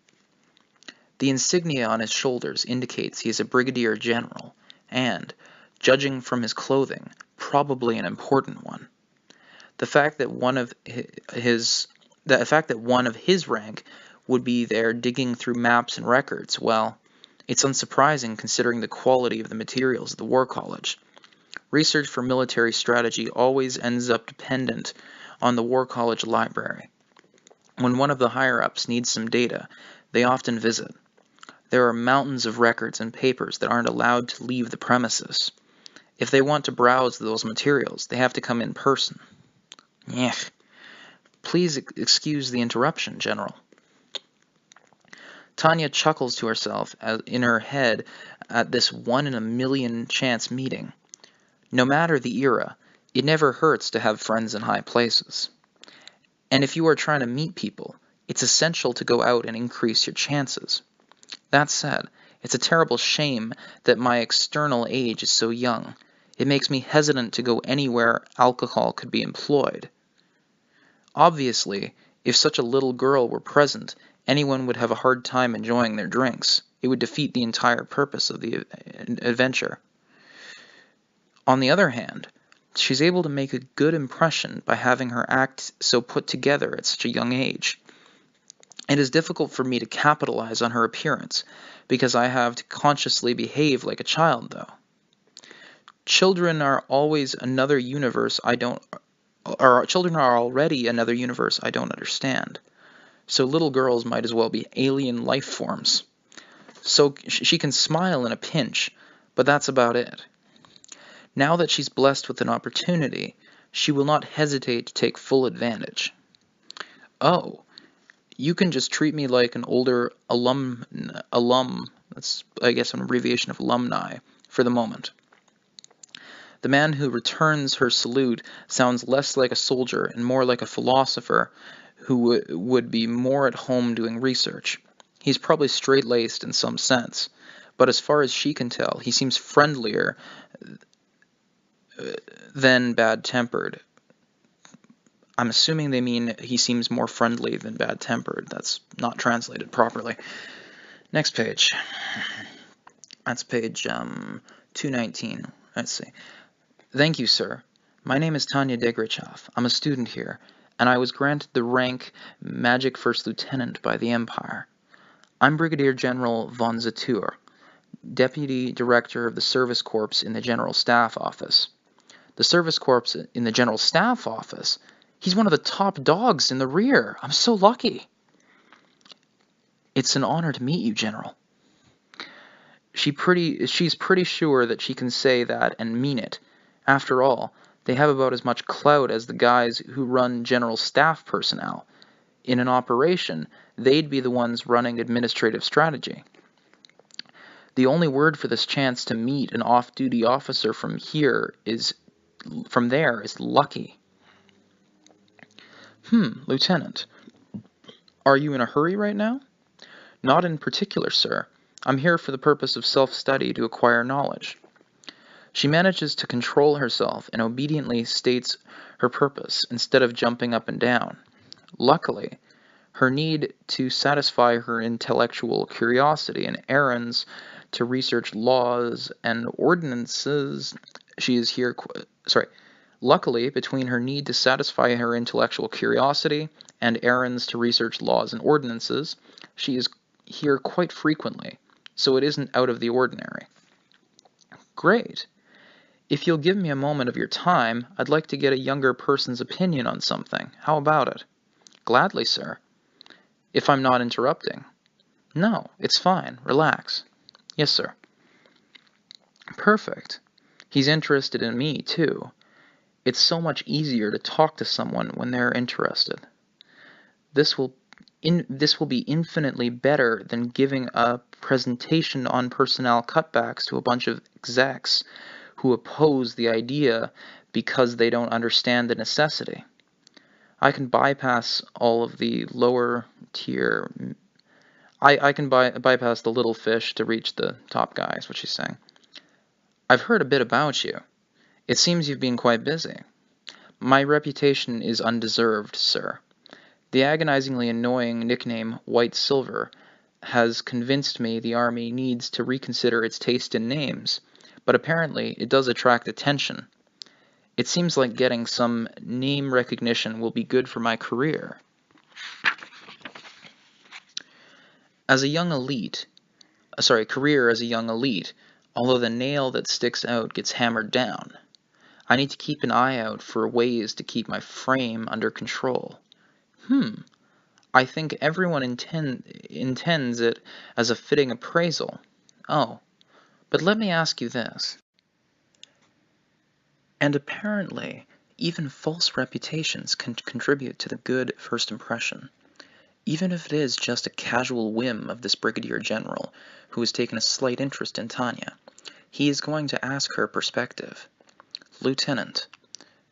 [SPEAKER 1] The insignia on his shoulders indicates he is a brigadier general, and, judging from his clothing, probably an important one. The fact that one of his rank would be there digging through maps and records, well, it's unsurprising considering the quality of the materials at the War College. Research for military strategy always ends up dependent on the War College library. When one of the higher-ups needs some data, they often visit. There are mountains of records and papers that aren't allowed to leave the premises. If they want to browse those materials, they have to come in person. Ech. Please excuse the interruption, General. Tanya chuckles to herself in her head at this one-in-a-million chance meeting. No matter the era, it never hurts to have friends in high places. And if you are trying to meet people, it's essential to go out and increase your chances. That said, it's a terrible shame that my external age is so young. It makes me hesitant to go anywhere alcohol could be employed. Obviously, if such a little girl were present, anyone would have a hard time enjoying their drinks. It would defeat the entire purpose of the adventure. On the other hand, she's able to make a good impression by having her act so put together at such a young age. It is difficult for me to capitalize on her appearance, because I have to consciously behave like a child, though. Children are already another universe I don't understand. So little girls might as well be alien life forms. So she can smile in a pinch, but that's about it. Now that she's blessed with an opportunity, she will not hesitate to take full advantage. Oh, you can just treat me like an older alum, that's I guess an abbreviation of alumni, for the moment. The man who returns her salute sounds less like a soldier and more like a philosopher who would be more at home doing research. He's probably straight-laced in some sense, but as far as she can tell, he seems friendlier than bad-tempered. I'm assuming they mean he seems more friendly than bad-tempered. That's not translated properly. Next page. That's page 219. Let's see. Thank you, sir. My name is Tanya Degrichov. I'm a student here, and I was granted the rank Magic First Lieutenant by the Empire. I'm Brigadier General von Zatur, Deputy Director of the Service Corps in the General Staff Office. The Service Corps in the General Staff Office? He's one of the top dogs in the rear. I'm so lucky. It's an honor to meet you, General. She's pretty sure that she can say that and mean it. After all, they have about as much clout as the guys who run general staff personnel. In an operation, they'd be the ones running administrative strategy. The only word for this chance to meet an off-duty officer from there is lucky. Lieutenant. Are you in a hurry right now? Not in particular, sir. I'm here for the purpose of self-study to acquire knowledge. She manages to control herself and obediently states her purpose instead of jumping up and down. Luckily, her need to satisfy her intellectual curiosity and errands to research laws and ordinances, Luckily, between her need to satisfy her intellectual curiosity and errands to research laws and ordinances, she is here quite frequently, so it isn't out of the ordinary. Great. If you'll give me a moment of your time, I'd like to get a younger person's opinion on something. How about it? Gladly, sir. If I'm not interrupting. No, it's fine. Relax. Yes, sir. Perfect. He's interested in me, too. It's so much easier to talk to someone when they're interested. This will be infinitely better than giving a presentation on personnel cutbacks to a bunch of execs who oppose the idea because they don't understand the necessity. I can bypass all of the lower tier. I can bypass the little fish to reach the top guy, is what she's saying. I've heard a bit about you. It seems you've been quite busy. My reputation is undeserved, sir. The agonizingly annoying nickname White Silver has convinced me the Army needs to reconsider its taste in names, but apparently it does attract attention. It seems like getting some name recognition will be good for my career. Career as a young elite, although the nail that sticks out gets hammered down. I need to keep an eye out for ways to keep my frame under control. I think everyone intends it as a fitting appraisal. Oh, but let me ask you this. And apparently, even false reputations can contribute to the good first impression. Even if it is just a casual whim of this brigadier general, who has taken a slight interest in Tanya, he is going to ask her perspective. Lieutenant,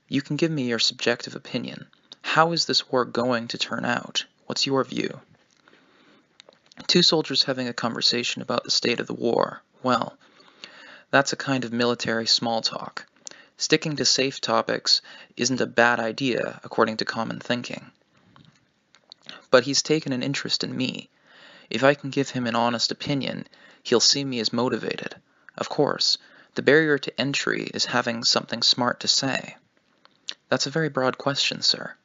[SPEAKER 1] you can give me your subjective opinion. How is this war going to turn out? What's your view? Two soldiers having a conversation about the state of the war. Well, that's a kind of military small talk. Sticking to safe topics isn't a bad idea, according to common thinking. But he's taken an interest in me. If I can give him an honest opinion, he'll see me as motivated. Of course, the barrier to entry is having something smart to say. That's a very broad question, sir.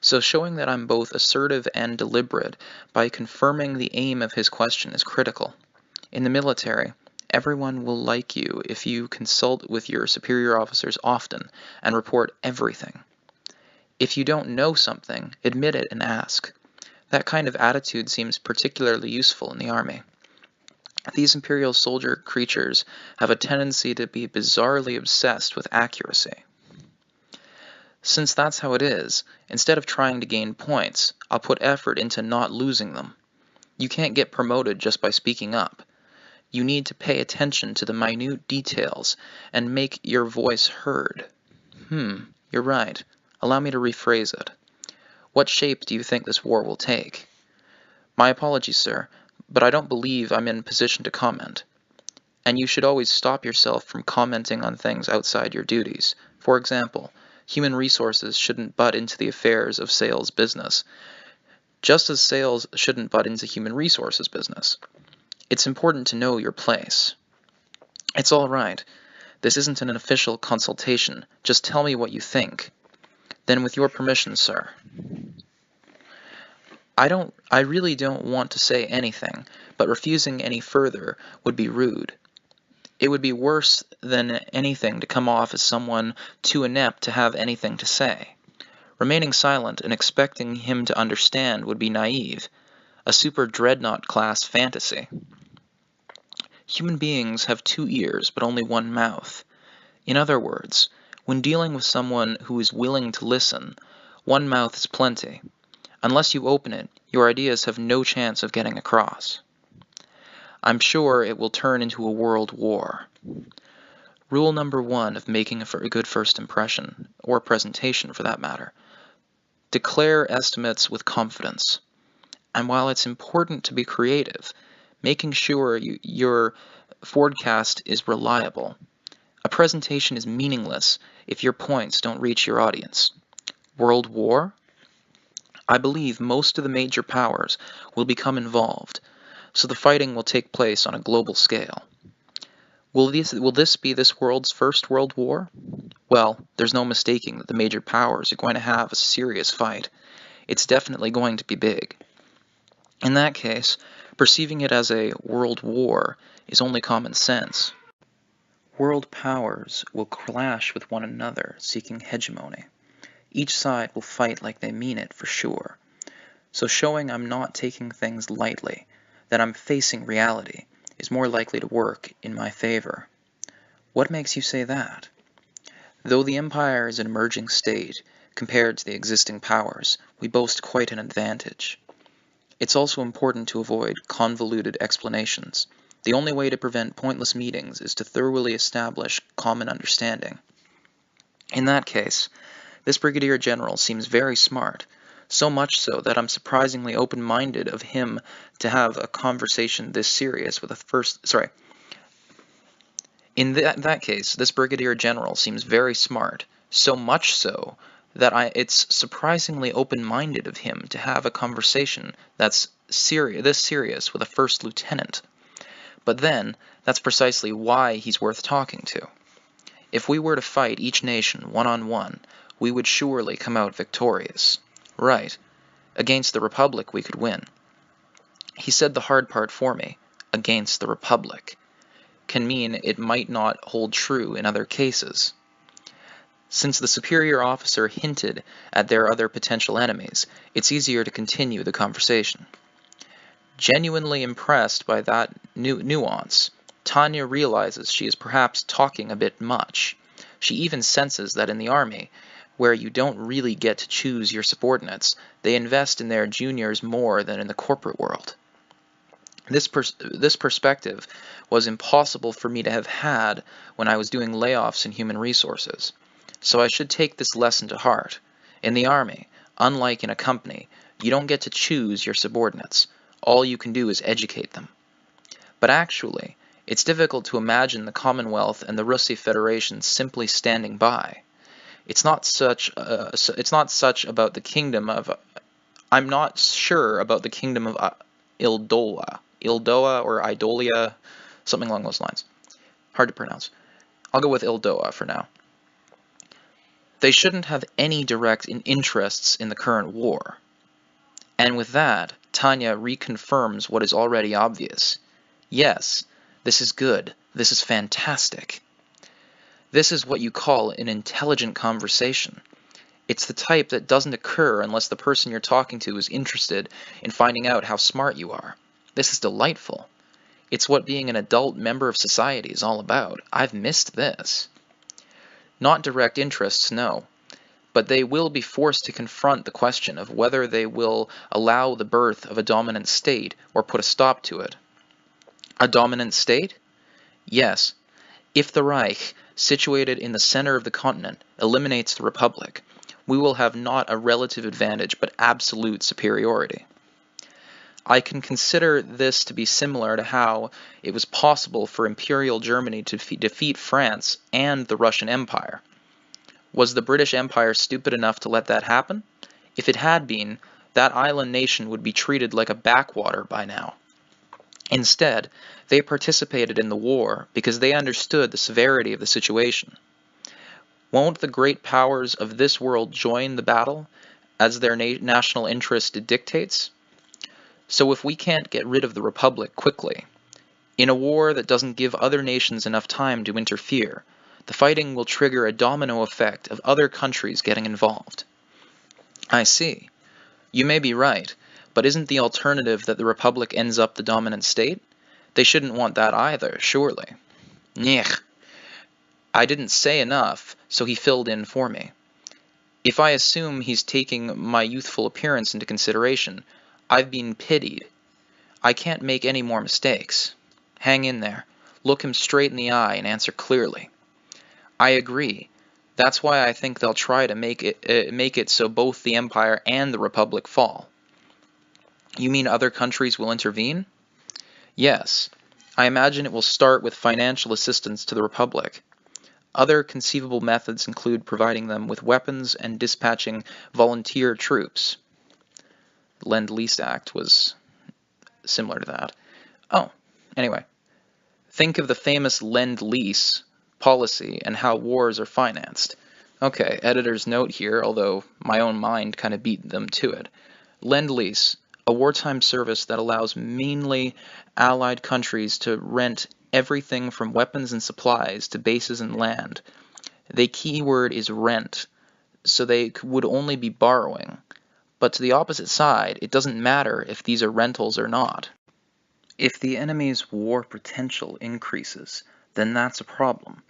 [SPEAKER 1] So showing that I'm both assertive and deliberate by confirming the aim of his question is critical. In the military, everyone will like you if you consult with your superior officers often and report everything. If you don't know something, admit it and ask. That kind of attitude seems particularly useful in the Army. These imperial soldier creatures have a tendency to be bizarrely obsessed with accuracy. Since that's how it is, instead of trying to gain points, I'll put effort into not losing them. You can't get promoted just by speaking up. You need to pay attention to the minute details and make your voice heard. You're right. Allow me to rephrase it. What shape do you think this war will take? My apologies, sir, but I don't believe I'm in position to comment. And you should always stop yourself from commenting on things outside your duties. For example, Human resources shouldn't butt into the affairs of sales business, just as sales shouldn't butt into human resources business. It's important to know your place. It's all right. This isn't an official consultation. Just tell me what you think. Then with your permission, sir. I really don't want to say anything, but refusing any further would be rude. It would be worse than anything to come off as someone too inept to have anything to say. Remaining silent and expecting him to understand would be naive, a super dreadnought class fantasy. Human beings have 2 ears but only 1 mouth. In other words, when dealing with someone who is willing to listen, 1 mouth is plenty. Unless you open it, your ideas have no chance of getting across. I'm sure it will turn into a world war. Rule number 1 of making a good first impression, or presentation for that matter. Declare estimates with confidence. And while it's important to be creative, making sure your forecast is reliable. A presentation is meaningless if your points don't reach your audience. World war? I believe most of the major powers will become involved, so the fighting will take place on a global scale. Will this be this world's first world war? Well, there's no mistaking that the major powers are going to have a serious fight. It's definitely going to be big. In that case, perceiving it as a world war is only common sense. World powers will clash with one another, seeking hegemony. Each side will fight like they mean it for sure. So showing I'm not taking things lightly, that I'm facing reality, is more likely to work in my favor. What makes you say that? Though the Empire is an emerging state, compared to the existing powers, we boast quite an advantage. It's also important to avoid convoluted explanations. The only way to prevent pointless meetings is to thoroughly establish common understanding. In that case, this Brigadier General seems very smart, so much so that I'm surprisingly open-minded of him to have a conversation this serious with In that case, this Brigadier General seems very smart, so much so that it's surprisingly open-minded of him to have a conversation this serious with a first lieutenant. But then, that's precisely why he's worth talking to. If we were to fight each nation one-on-one, we would surely come out victorious. Right. Against the Republic we could win. He said the hard part for me. Against the Republic. Can mean it might not hold true in other cases. Since the superior officer hinted at their other potential enemies, it's easier to continue the conversation. Genuinely impressed by that nuance, Tanya realizes she is perhaps talking a bit much. She even senses that in the army, where you don't really get to choose your subordinates, they invest in their juniors more than in the corporate world. This perspective was impossible for me to have had when I was doing layoffs in human resources. So I should take this lesson to heart. In the army, unlike in a company, you don't get to choose your subordinates. All you can do is educate them. But actually, it's difficult to imagine the Commonwealth and the Russi Federation simply standing by. It's not such about the kingdom of... I'm not sure about the kingdom of Ildoa or Idolia, something along those lines. Hard to pronounce. I'll go with Ildoa for now. They shouldn't have any direct interests in the current war. And with that, Tanya reconfirms what is already obvious. Yes, this is good. This is fantastic. This is what you call an intelligent conversation. It's the type that doesn't occur unless the person you're talking to is interested in finding out how smart you are. This is delightful. It's what being an adult member of society is all about. I've missed this. Not direct interests, no. But they will be forced to confront the question of whether they will allow the birth of a dominant state or put a stop to it. A dominant state? Yes. If the Reich, situated in the center of the continent, eliminates the Republic, we will have not a relative advantage but absolute superiority. I can consider this to be similar to how it was possible for Imperial Germany to defeat France and the Russian Empire. Was the British Empire stupid enough to let that happen? If it had been, that island nation would be treated like a backwater by now. Instead, they participated in the war because they understood the severity of the situation. Won't the great powers of this world join the battle, as their national interest dictates? So if we can't get rid of the Republic quickly, in a war that doesn't give other nations enough time to interfere, the fighting will trigger a domino effect of other countries getting involved. I see. You may be right, but isn't the alternative that the Republic ends up the dominant state? They shouldn't want that either, surely. Nyeh. I didn't say enough, so he filled in for me. If I assume he's taking my youthful appearance into consideration, I've been pitied. I can't make any more mistakes. Hang in there. Look him straight in the eye and answer clearly. I agree. That's why I think they'll try to make it so both the Empire and the Republic fall. You mean other countries will intervene? Yes. I imagine it will start with financial assistance to the Republic. Other conceivable methods include providing them with weapons and dispatching volunteer troops. The Lend-Lease Act was similar to that. Oh, anyway. Think of the famous Lend-Lease policy and how wars are financed. Okay, editor's note here, although my own mind kind of beat them to it. Lend-Lease, a wartime service that allows mainly allied countries to rent everything from weapons and supplies to bases and land. The key word is rent, so they would only be borrowing. But to the opposite side, it doesn't matter if these are rentals or not. If the enemy's war potential increases, then that's a problem.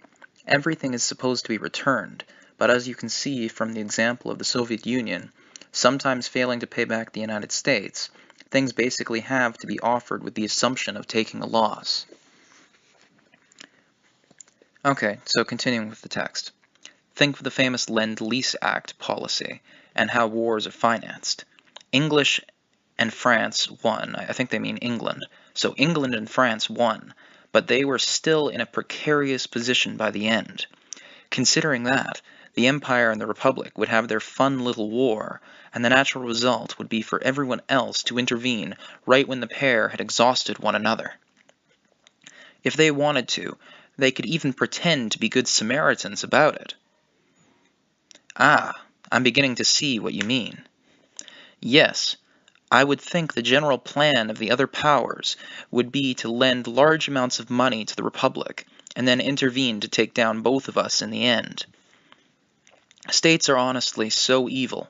[SPEAKER 1] Everything is supposed to be returned, but as you can see from the example of the Soviet Union, sometimes failing to pay back the United States, things basically have to be offered with the assumption of taking a loss. Okay, so continuing with the text. Think of the famous Lend-Lease Act policy and how wars are financed. English and France won. I think they mean England. So England and France won, but they were still in a precarious position by the end. Considering that, the Empire and the Republic would have their fun little war, and the natural result would be for everyone else to intervene right when the pair had exhausted one another. If they wanted to, they could even pretend to be good Samaritans about it. Ah, I'm beginning to see what you mean. Yes, I would think the general plan of the other powers would be to lend large amounts of money to the Republic, and then intervene to take down both of us in the end. States are honestly so evil.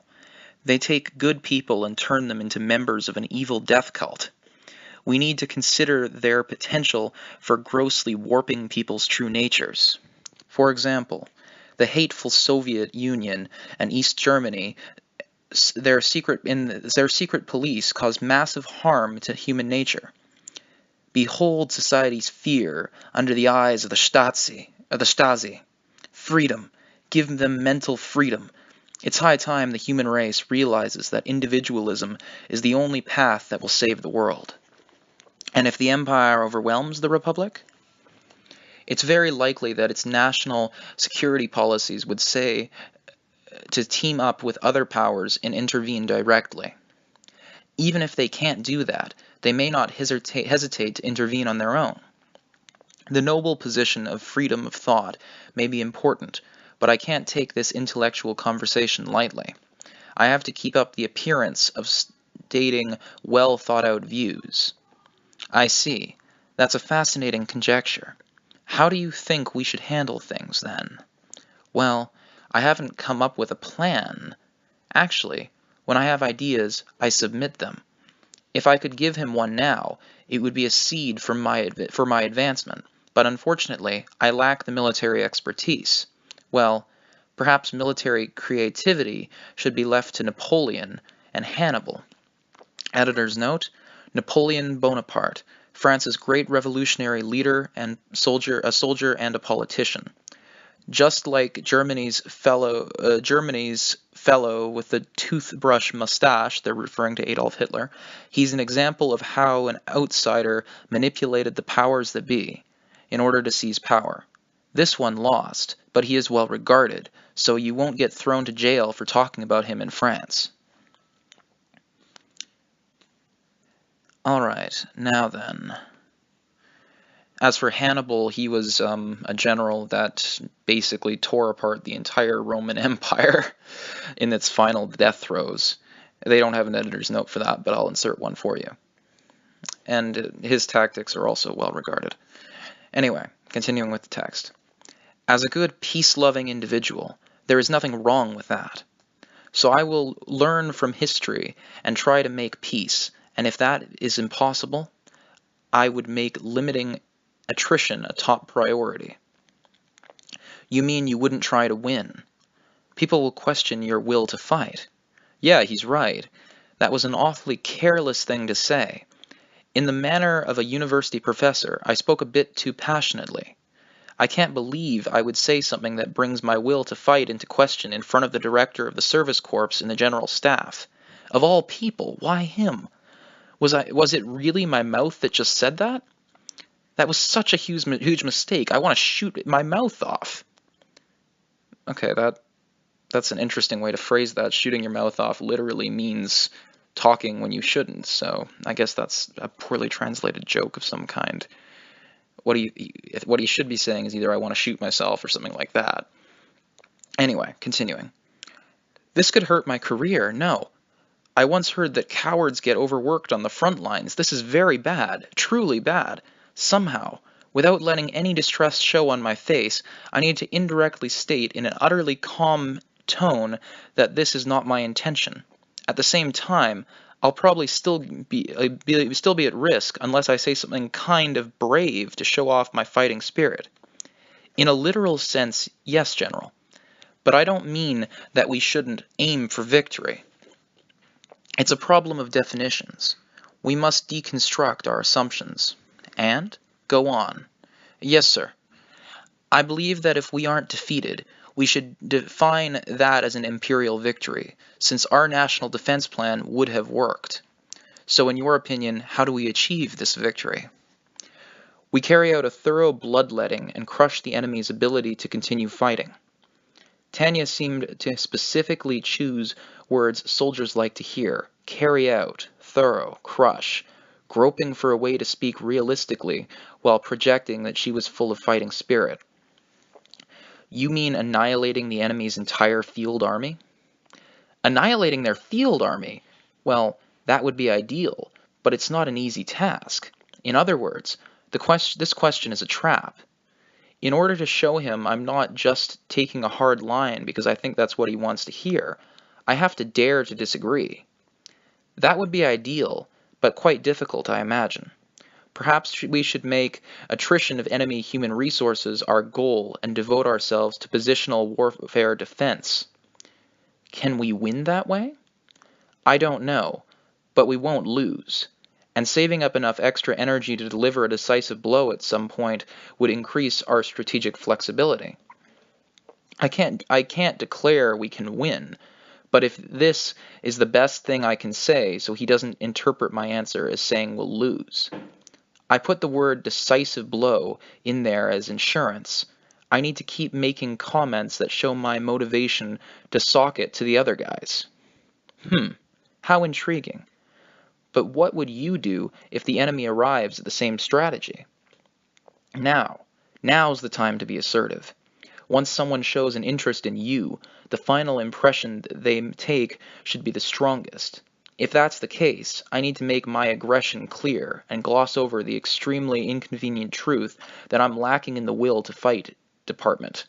[SPEAKER 1] They take good people and turn them into members of an evil death cult. We need to consider their potential for grossly warping people's true natures. For example, the hateful Soviet Union and East Germany, their secret police caused massive harm to human nature. Behold society's fear under the eyes of the Stasi. Freedom. Give them mental freedom. It's high time the human race realizes that individualism is the only path that will save the world. And if the Empire overwhelms the Republic, it's very likely that its national security policies would say to team up with other powers and intervene directly. Even if they can't do that, they may not hesitate to intervene on their own. The noble position of freedom of thought may be important, but I can't take this intellectual conversation lightly. I have to keep up the appearance of stating well-thought-out views. I see. That's a fascinating conjecture. How do you think we should handle things, then? Well, I haven't come up with a plan. Actually, when I have ideas, I submit them. If I could give him one now, it would be a seed for my advancement, but unfortunately, I lack the military expertise. Well, perhaps military creativity should be left to Napoleon and Hannibal. Editor's note: Napoleon Bonaparte, France's great revolutionary leader and a soldier and a politician. Just like Germany's fellow with the toothbrush mustache, they're referring to Adolf Hitler, he's an example of how an outsider manipulated the powers that be in order to seize power. This one lost, but he is well regarded, so you won't get thrown to jail for talking about him in France. Alright, now then. As for Hannibal, he was a general that basically tore apart the entire Roman Empire in its final death throes. They don't have an editor's note for that, but I'll insert one for you. And his tactics are also well regarded. Anyway, continuing with the text. As a good peace-loving individual, there is nothing wrong with that. So I will learn from history and try to make peace, and if that is impossible, I would make limiting attrition a top priority. You mean you wouldn't try to win? People will question your will to fight. Yeah, he's right. That was an awfully careless thing to say. In the manner of a university professor, I spoke a bit too passionately. I can't believe I would say something that brings my will to fight into question in front of the director of the service corps and the general staff. Of all people, why him? Was it really my mouth that just said that? That was such a huge mistake. I want to shoot my mouth off. Okay, that's an interesting way to phrase that. Shooting your mouth off literally means talking when you shouldn't, so I guess that's a poorly translated joke of some kind. What he should be saying is either I want to shoot myself or something like that. Anyway, continuing. This could hurt my career. No. I once heard that cowards get overworked on the front lines. This is very bad, truly bad. Somehow, without letting any distress show on my face, I need to indirectly state in an utterly calm tone that this is not my intention. At the same time, I'll probably still be at risk unless I say something kind of brave to show off my fighting spirit. In a literal sense, yes, General. But I don't mean that we shouldn't aim for victory. It's a problem of definitions. We must deconstruct our assumptions. And go on. Yes, sir. I believe that if we aren't defeated, we should define that as an imperial victory, since our national defense plan would have worked. So in your opinion, how do we achieve this victory? We carry out a thorough bloodletting and crush the enemy's ability to continue fighting. Tanya seemed to specifically choose words soldiers like to hear: carry out, thorough, crush, groping for a way to speak realistically while projecting that she was full of fighting spirit. You mean annihilating the enemy's entire field army? Annihilating their field army? Well, that would be ideal, but it's not an easy task. In other words, this question is a trap. In order to show him I'm not just taking a hard line because I think that's what he wants to hear, I have to dare to disagree. That would be ideal, but quite difficult, I imagine. Perhaps we should make attrition of enemy human resources our goal and devote ourselves to positional warfare defense. Can we win that way? I don't know, but we won't lose. And saving up enough extra energy to deliver a decisive blow at some point would increase our strategic flexibility. I can't declare we can win, but if this is the best thing I can say so he doesn't interpret my answer as saying we'll lose. I put the word decisive blow in there as insurance. I need to keep making comments that show my motivation to sock it to the other guys. How intriguing. But what would you do if the enemy arrives at the same strategy? Now's the time to be assertive. Once someone shows an interest in you, the final impression they take should be the strongest. If that's the case, I need to make my aggression clear and gloss over the extremely inconvenient truth that I'm lacking in the will to fight department.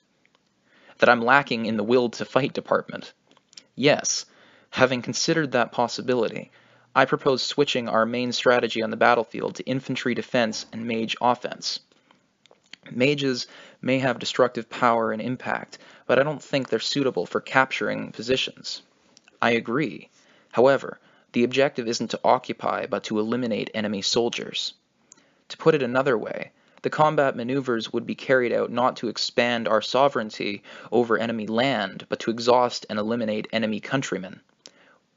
[SPEAKER 1] Yes, having considered that possibility, I propose switching our main strategy on the battlefield to infantry defense and mage offense. Mages may have destructive power and impact, but I don't think they're suitable for capturing positions. I agree. However, the objective isn't to occupy, but to eliminate enemy soldiers. To put it another way, the combat maneuvers would be carried out not to expand our sovereignty over enemy land, but to exhaust and eliminate enemy countrymen.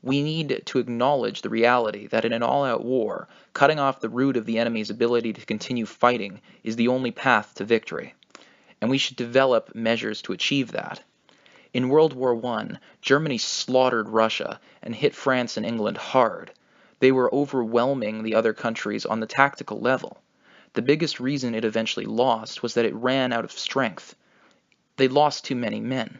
[SPEAKER 1] We need to acknowledge the reality that in an all-out war, cutting off the root of the enemy's ability to continue fighting is the only path to victory. and we should develop measures to achieve that. In World War I, Germany slaughtered Russia and hit France and England hard. They were overwhelming the other countries on the tactical level. The biggest reason it eventually lost was that it ran out of strength. They lost too many men.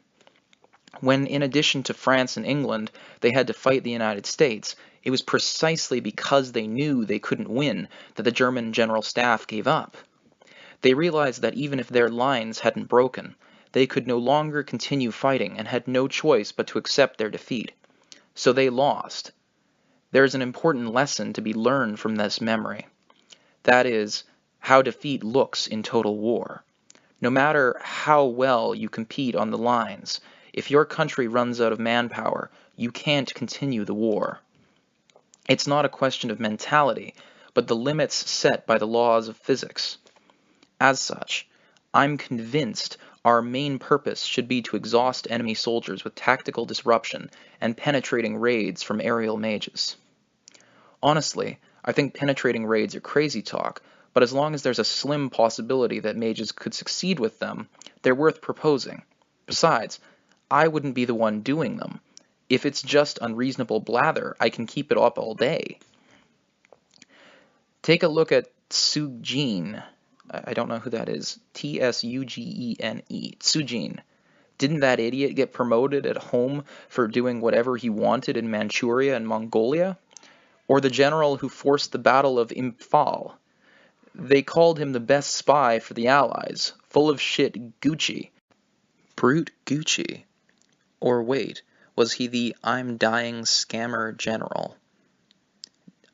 [SPEAKER 1] When, in addition to France and England, they had to fight the United States, it was precisely because they knew they couldn't win that the German General Staff gave up. They realized that even if their lines hadn't broken, they could no longer continue fighting and had no choice but to accept their defeat. So they lost. There is an important lesson to be learned from this memory. That is, how defeat looks in total war. No matter how well you compete on the lines, if your country runs out of manpower, you can't continue the war. It's not a question of mentality, but the limits set by the laws of physics. As such, I'm convinced our main purpose should be to exhaust enemy soldiers with tactical disruption and penetrating raids from aerial mages. Honestly, I think penetrating raids are crazy talk, but as long as there's a slim possibility that mages could succeed with them, they're worth proposing. Besides, I wouldn't be the one doing them. If it's just unreasonable blather, I can keep it up all day. Take a look at Tsugene. I don't know who that is. Tsugene. Tsugene. Didn't that idiot get promoted at home for doing whatever he wanted in Manchuria and Mongolia? Or the general who forced the Battle of Imphal? They called him the best spy for the Allies. Full of shit Gucci. Brute Gucci. Or wait, was he the I'm dying scammer general?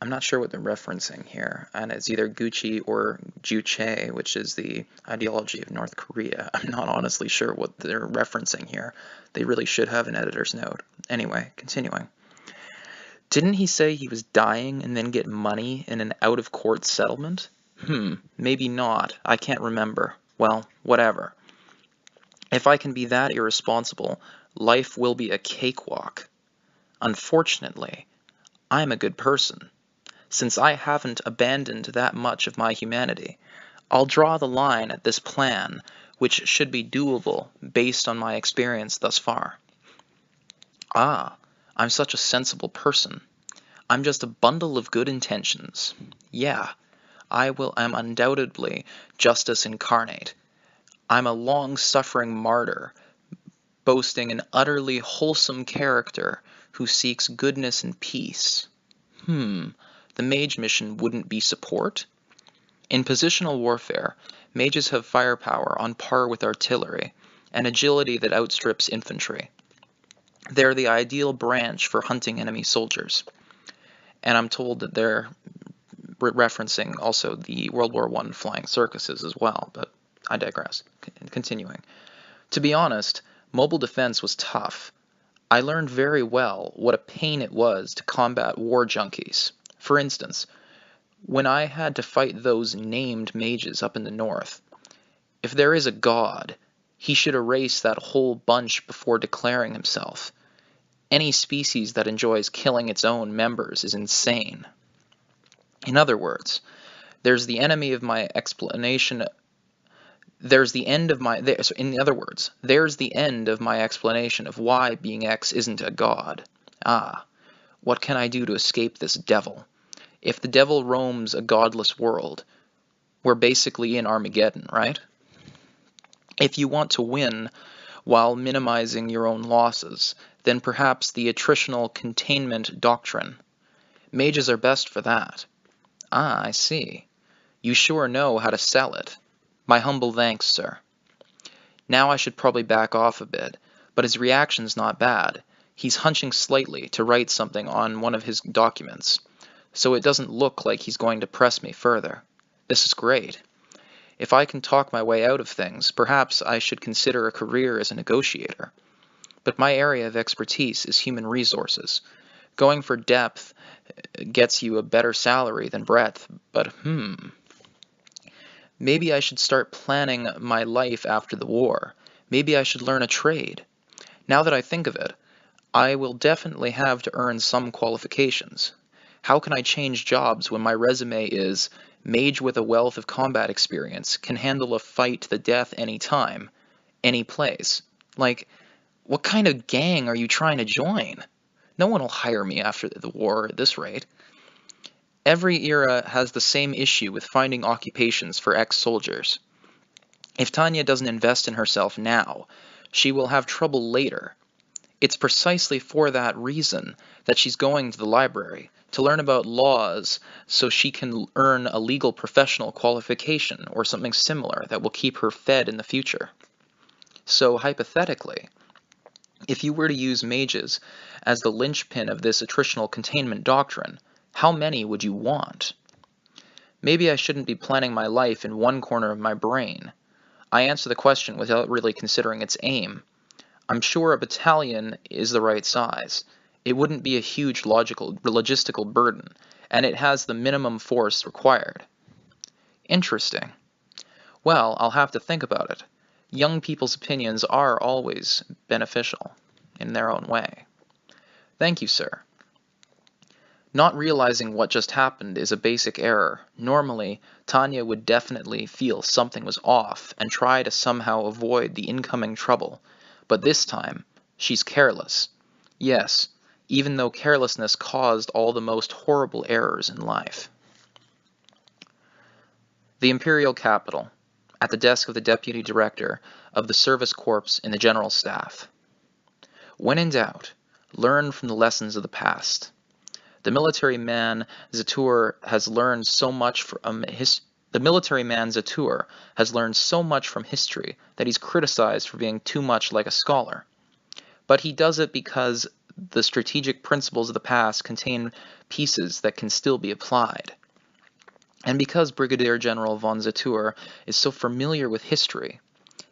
[SPEAKER 1] I'm not sure what they're referencing here, and it's either Gucci or Juche, which is the ideology of North Korea. I'm not honestly sure what they're referencing here. They really should have an editor's note. Anyway, continuing. Didn't he say he was dying and then get money in an out-of-court settlement? Maybe not. I can't remember. Well, whatever. If I can be that irresponsible, life will be a cakewalk. Unfortunately, I'm a good person. Since I haven't abandoned that much of my humanity, I'll draw the line at this plan, which should be doable based on my experience thus far. I'm such a sensible person. I'm just a bundle of good intentions. Yeah, I'm undoubtedly justice incarnate. I'm a long-suffering martyr, boasting an utterly wholesome character who seeks goodness and peace. The mage mission wouldn't be support? In positional warfare, mages have firepower on par with artillery, and agility that outstrips infantry. They're the ideal branch for hunting enemy soldiers. And I'm told that they're referencing also the World War I flying circuses as well, but I digress. Continuing. To be honest, mobile defense was tough. I learned very well what a pain it was to combat war junkies. For instance, when I had to fight those named mages up in the north, if there is a god, he should erase that whole bunch before declaring himself. Any species that enjoys killing its own members is insane. In other words, there's the end of my explanation of why being X isn't a god. What can I do to escape this devil? If the devil roams a godless world, we're basically in Armageddon, right? If you want to win while minimizing your own losses, then perhaps the attritional containment doctrine. Mages are best for that. I see. You sure know how to sell it. My humble thanks, sir. Now I should probably back off a bit, but his reaction's not bad. He's hunching slightly to write something on one of his documents, so it doesn't look like he's going to press me further. This is great. If I can talk my way out of things, perhaps I should consider a career as a negotiator. But my area of expertise is human resources. Going for depth gets you a better salary than breadth, but maybe I should start planning my life after the war. Maybe I should learn a trade. Now that I think of it, I will definitely have to earn some qualifications. How can I change jobs when my resume is mage with a wealth of combat experience, can handle a fight to the death any time, any place? Like, what kind of gang are you trying to join? No one will hire me after the war at this rate. Every era has the same issue with finding occupations for ex-soldiers. If Tanya doesn't invest in herself now, she will have trouble later. It's precisely for that reason that she's going to the library, to learn about laws so she can earn a legal professional qualification or something similar that will keep her fed in the future. So hypothetically, if you were to use mages as the linchpin of this attritional containment doctrine, how many would you want? Maybe I shouldn't be planning my life in one corner of my brain. I answer the question without really considering its aim. I'm sure a battalion is the right size. It wouldn't be a huge logistical burden, and it has the minimum force required. Interesting. Well, I'll have to think about it. Young people's opinions are always beneficial, in their own way. Thank you, sir. Not realizing what just happened is a basic error. Normally, Tanya would definitely feel something was off and try to somehow avoid the incoming trouble. But this time, she's careless. Yes, even though carelessness caused all the most horrible errors in life. The Imperial Capital, at the desk of the Deputy Director of the Service Corps in the General Staff. When in doubt, learn from the lessons of the past. The military man Zatur has learned so much from history that he's criticized for being too much like a scholar. But he does it because the strategic principles of the past contain pieces that can still be applied. And because Brigadier General von Zatur is so familiar with history,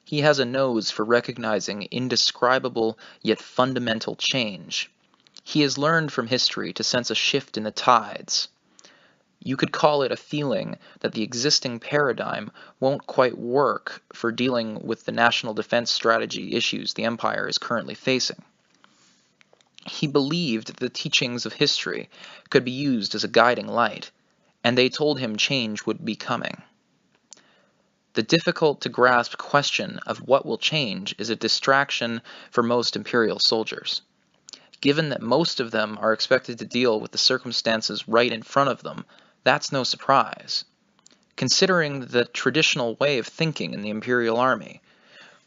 [SPEAKER 1] he has a nose for recognizing indescribable yet fundamental change. He has learned from history to sense a shift in the tides. You could call it a feeling that the existing paradigm won't quite work for dealing with the national defense strategy issues the Empire is currently facing. He believed the teachings of history could be used as a guiding light, and they told him change would be coming. The difficult-to-grasp question of what will change is a distraction for most Imperial soldiers. Given that most of them are expected to deal with the circumstances right in front of them, that's no surprise. Considering the traditional way of thinking in the Imperial Army,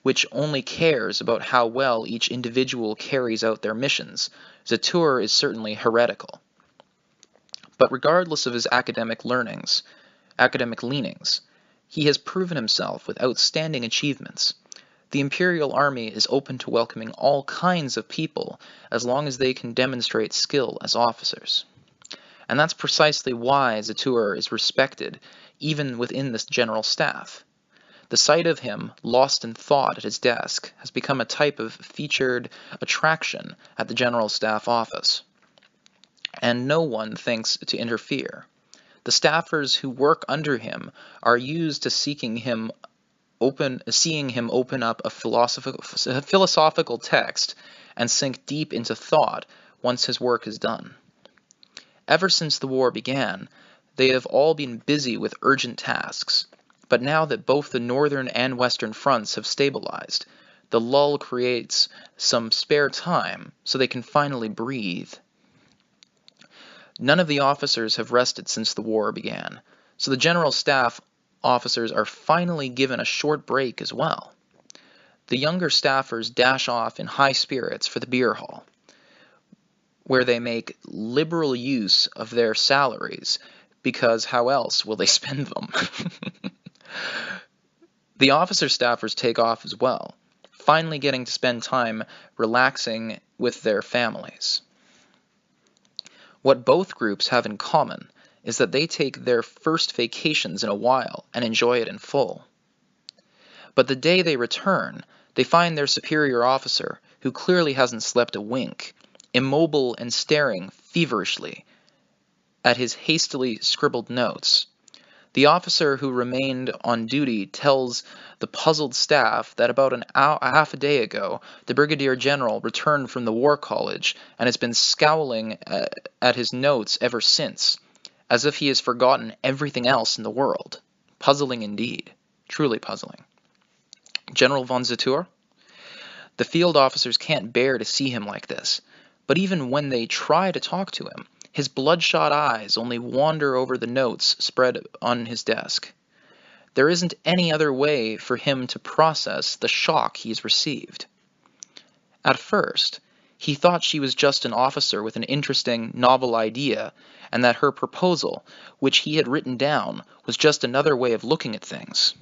[SPEAKER 1] which only cares about how well each individual carries out their missions, Zatur is certainly heretical. But regardless of his academic leanings, he has proven himself with outstanding achievements. The Imperial Army is open to welcoming all kinds of people as long as they can demonstrate skill as officers. And that's precisely why Zatur is respected, even within this general staff. The sight of him, lost in thought at his desk, has become a type of featured attraction at the general staff office. And no one thinks to interfere. The staffers who work under him are used to seeing him open up a philosophical text and sink deep into thought once his work is done. Ever since the war began, they have all been busy with urgent tasks, but now that both the northern and western fronts have stabilized, the lull creates some spare time so they can finally breathe. None of the officers have rested since the war began, so the general staff officers are finally given a short break as well. The younger staffers dash off in high spirits for the beer hall, where they make liberal use of their salaries, because how else will they spend them? The officer staffers take off as well, finally getting to spend time relaxing with their families. What both groups have in common is that they take their first vacations in a while and enjoy it in full. But the day they return, they find their superior officer, who clearly hasn't slept a wink, immobile and staring feverishly at his hastily scribbled notes. The officer who remained on duty tells the puzzled staff that about a half a day ago, the brigadier general returned from the war college and has been scowling at his notes ever since, as if he has forgotten everything else in the world. Puzzling indeed. Truly puzzling. General von Zetour? The field officers can't bear to see him like this, but even when they try to talk to him, his bloodshot eyes only wander over the notes spread on his desk. There isn't any other way for him to process the shock he's received. At first, he thought she was just an officer with an interesting, novel idea, and that her proposal, which he had written down, was just another way of looking at things.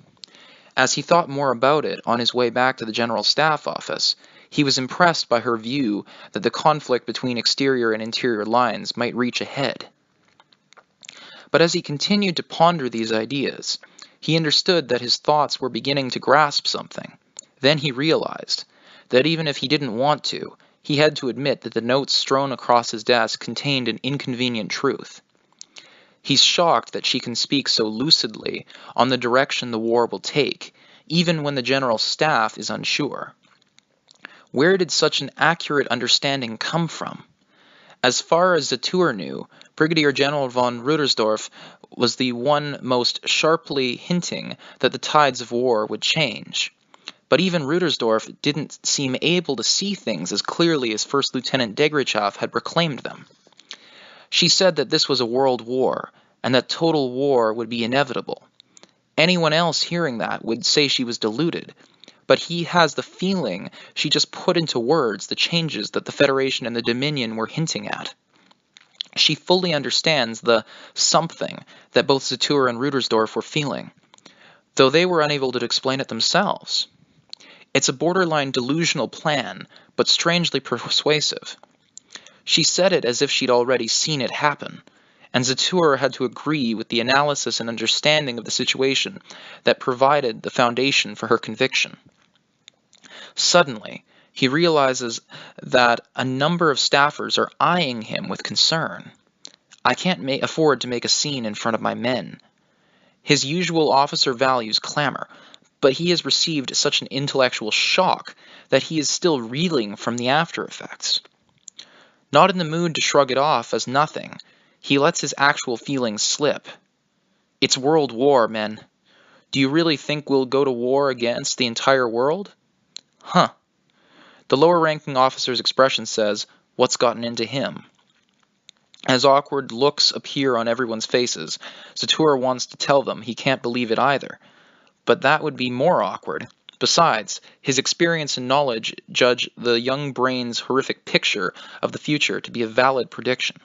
[SPEAKER 1] As he thought more about it on his way back to the General Staff office, he was impressed by her view that the conflict between exterior and interior lines might reach a head. But as he continued to ponder these ideas, he understood that his thoughts were beginning to grasp something. Then he realized that even if he didn't want to, he had to admit that the notes strewn across his desk contained an inconvenient truth. He's shocked that she can speak so lucidly on the direction the war will take, even when the General Staff is unsure. Where did such an accurate understanding come from? As far as Zetour knew, Brigadier General von Rüdersdorf was the one most sharply hinting that the tides of war would change. But even Rüdersdorf didn't seem able to see things as clearly as First Lieutenant Degrichov had proclaimed them. She said that this was a world war, and that total war would be inevitable. Anyone else hearing that would say she was deluded, but he has the feeling she just put into words the changes that the Federation and the Dominion were hinting at. She fully understands the something that both Zetour and Rüdersdorf were feeling, though they were unable to explain it themselves. It's a borderline delusional plan, but strangely persuasive. She said it as if she'd already seen it happen, and Zetour had to agree with the analysis and understanding of the situation that provided the foundation for her conviction. Suddenly, he realizes that a number of staffers are eyeing him with concern. I can't afford to make a scene in front of my men. His usual officer values clamor, but he has received such an intellectual shock that he is still reeling from the after effects. Not in the mood to shrug it off as nothing, he lets his actual feelings slip. It's world war, men. Do you really think we'll go to war against the entire world? Huh. The lower-ranking officer's expression says, "What's gotten into him?" As awkward looks appear on everyone's faces, Zetour wants to tell them he can't believe it either. But that would be more awkward. Besides, his experience and knowledge judge the young brain's horrific picture of the future to be a valid prediction.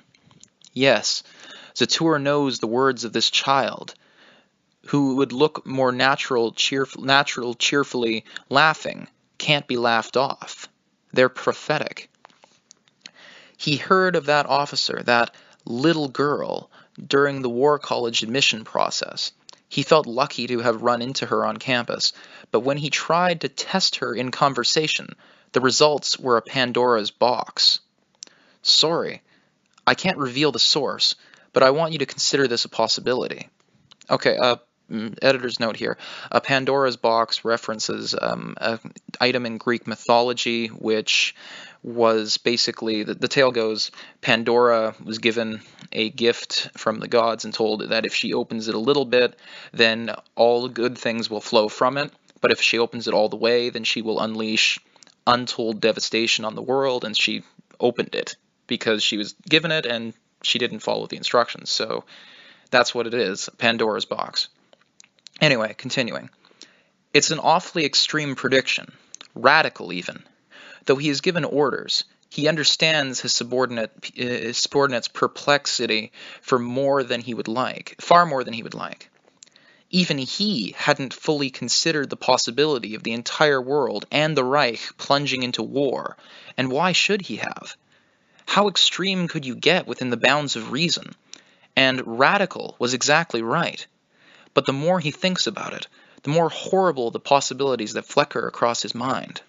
[SPEAKER 1] Yes, Zetour knows the words of this child, who would look more natural cheerfully laughing, can't be laughed off. They're prophetic. He heard of that officer, that little girl, during the War College admission process. He felt lucky to have run into her on campus, but when he tried to test her in conversation, the results were a Pandora's box. Sorry, I can't reveal the source, but I want you to consider this a possibility. Okay, editor's note here. A Pandora's box references an item in Greek mythology, which was basically, the tale goes, Pandora was given a gift from the gods and told that if she opens it a little bit, then all the good things will flow from it. But if she opens it all the way, then she will unleash untold devastation on the world, and she opened it because she was given it and she didn't follow the instructions. So that's what it is, Pandora's box. Anyway, continuing. It's an awfully extreme prediction, radical even. Though he is given orders, he understands his subordinate's perplexity far more than he would like. Even he hadn't fully considered the possibility of the entire world and the Reich plunging into war, and why should he have? How extreme could you get within the bounds of reason? And radical was exactly right. But the more he thinks about it, the more horrible the possibilities that flicker across his mind.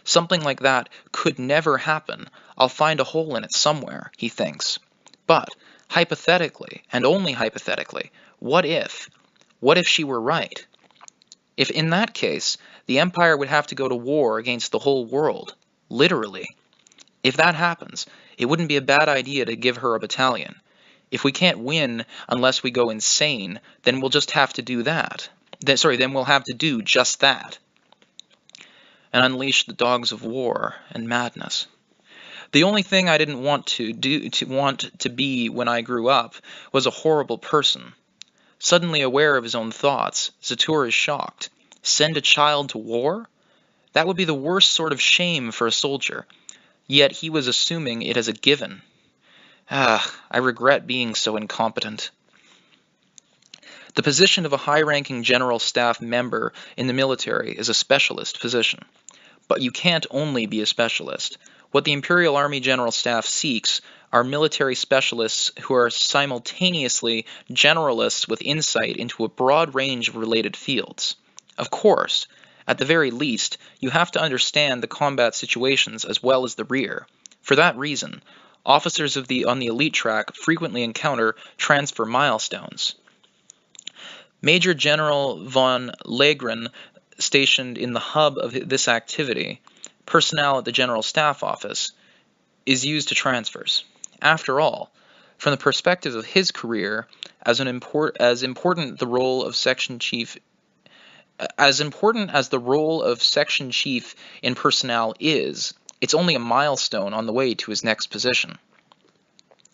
[SPEAKER 1] Something like that could never happen. I'll find a hole in it somewhere, he thinks. But Hypothetically, and only hypothetically, what if? What if she were right? If in that case, the Empire would have to go to war against the whole world, literally. If that happens, it wouldn't be a bad idea to give her a battalion. If we can't win unless we go insane, then we'll just have to do that. Then we'll have to do just that. And unleash the dogs of war and madness. The only thing I didn't want to be when I grew up was a horrible person. Suddenly aware of his own thoughts, Zatur is shocked. Send a child to war? That would be the worst sort of shame for a soldier. Yet he was assuming it as a given. I regret being so incompetent. The position of a high-ranking general staff member in the military is a specialist position. But you can't only be a specialist. What the Imperial Army General Staff seeks are military specialists who are simultaneously generalists with insight into a broad range of related fields. Of course, at the very least, you have to understand the combat situations as well as the rear. For that reason, officers on the elite track frequently encounter transfer milestones. Major General von Legren, stationed in the hub of this activity, personnel at the General Staff Office, is used to transfers. After all, from the perspective of his career, as important as the role of section chief in personnel is, it's only a milestone on the way to his next position.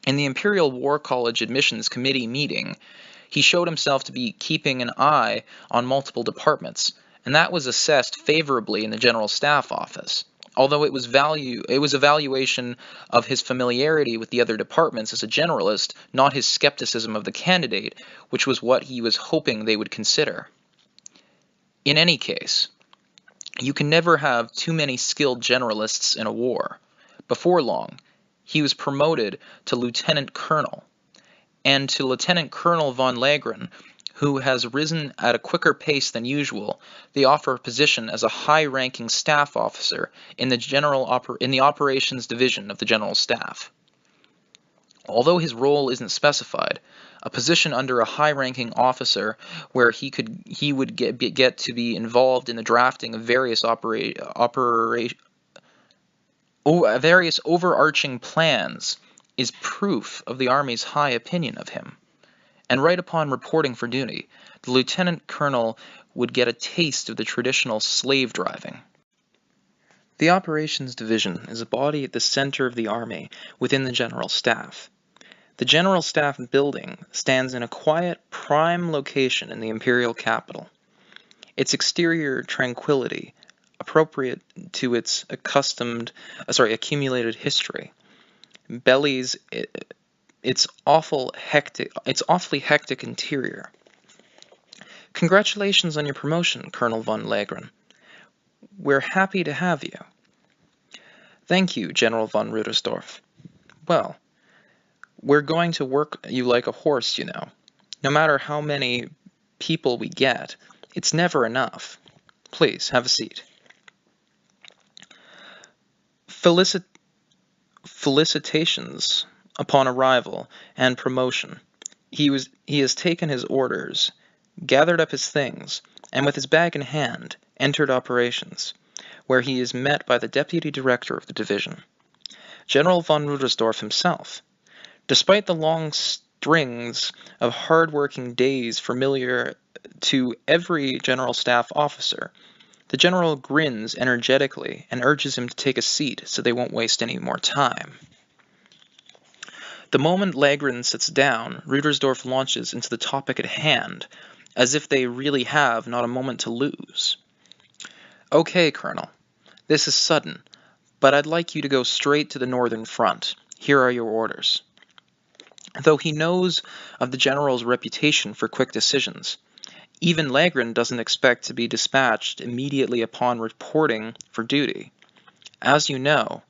[SPEAKER 1] In the Imperial War College Admissions Committee meeting, he showed himself to be keeping an eye on multiple departments, and that was assessed favorably in the General Staff Office, although it was a valuation of his familiarity with the other departments as a generalist, not his skepticism of the candidate, which was what he was hoping they would consider. In any case, you can never have too many skilled generalists in a war. Before long, he was promoted to lieutenant colonel, and to Lieutenant Colonel von Legren, who has risen at a quicker pace than usual, they offer a position as a high-ranking staff officer in the operations division of the General Staff. Although his role isn't specified, a position under a high-ranking officer where he would get to be involved in the drafting of various overarching plans is proof of the Army's high opinion of him. And right upon reporting for duty, the lieutenant colonel would get a taste of the traditional slave driving. The Operations Division is a body at the center of the Army within the General Staff. The General Staff building stands in a quiet, prime location in the Imperial capital. Its exterior tranquility, appropriate to its accumulated history, bellies its awfully hectic interior. Congratulations on your promotion, Colonel von Legren. We're happy to have you. Thank you, General von Rudersdorf. Well, we're going to work you like a horse, you know. No matter how many people we get, it's never enough. Please, have a seat. Felicitations upon arrival and promotion. He has taken his orders, gathered up his things, and with his bag in hand, entered operations, where he is met by the deputy director of the division, General von Rudersdorf himself. Despite the long strings of hard-working days familiar to every general staff officer, the general grins energetically and urges him to take a seat so they won't waste any more time. The moment Legren sits down, Rudersdorf launches into the topic at hand, as if they really have not a moment to lose. Okay, Colonel, this is sudden, but I'd like you to go straight to the Northern Front. Here are your orders. Though he knows of the general's reputation for quick decisions, even Legren doesn't expect to be dispatched immediately upon reporting for duty. As you know,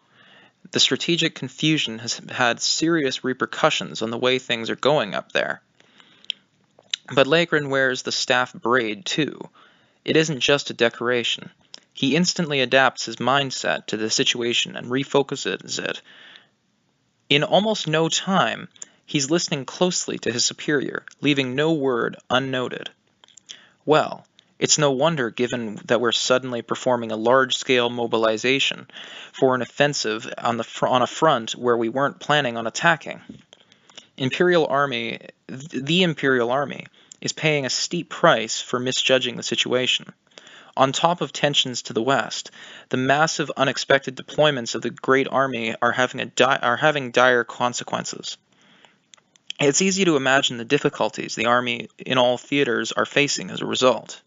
[SPEAKER 1] the strategic confusion has had serious repercussions on the way things are going up there. But Legren wears the staff braid too. It isn't just a decoration. He instantly adapts his mindset to the situation and refocuses it. In almost no time, He's listening closely to his superior, leaving no word unnoted. Well, it's no wonder given that we're suddenly performing a large-scale mobilization for an offensive on a front where we weren't planning on attacking. The Imperial Army is paying a steep price for misjudging the situation. On top of tensions to the west, the massive unexpected deployments of the Great Army are having dire consequences. It's easy to imagine the difficulties the Army in all theaters are facing as a result.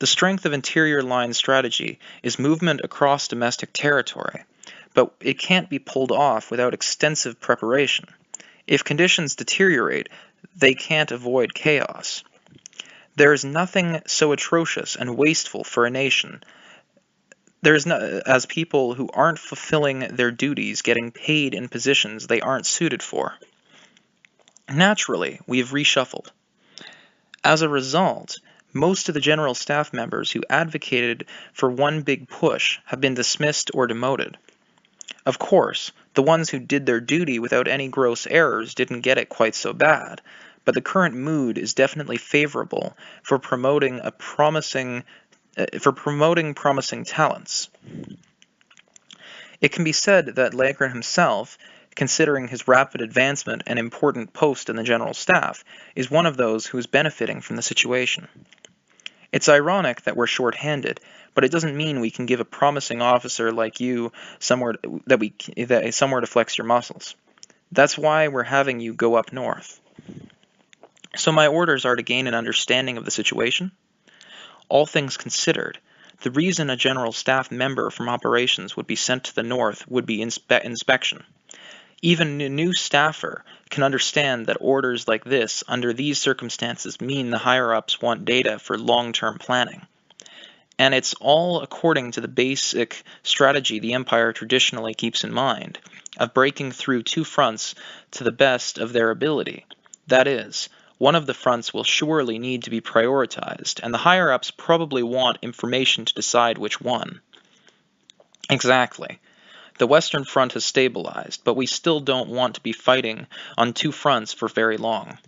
[SPEAKER 1] The strength of interior line strategy is movement across domestic territory, but it can't be pulled off without extensive preparation. If conditions deteriorate, they can't avoid chaos. There is nothing so atrocious and wasteful for a nation as people who aren't fulfilling their duties getting paid in positions they aren't suited for. Naturally, we have reshuffled. As a result, most of the general staff members who advocated for one big push have been dismissed or demoted. Of course, the ones who did their duty without any gross errors didn't get it quite so bad, but the current mood is definitely favorable for promoting promising talents. It can be said that Lalgren himself, considering his rapid advancement and important post in the general staff, is one of those who is benefiting from the situation. It's ironic that we're short-handed, but it doesn't mean we can give a promising officer like you somewhere to flex your muscles. That's why we're having you go up north. So my orders are to gain an understanding of the situation. All things considered, the reason a general staff member from operations would be sent to the north would be inspection. Even a new staffer can understand that orders like this under these circumstances mean the higher-ups want data for long-term planning. And it's all according to the basic strategy the Empire traditionally keeps in mind, of breaking through two fronts to the best of their ability. That is, one of the fronts will surely need to be prioritized, and the higher-ups probably want information to decide which one. Exactly. The Western Front has stabilized, but we still don't want to be fighting on two fronts for very long.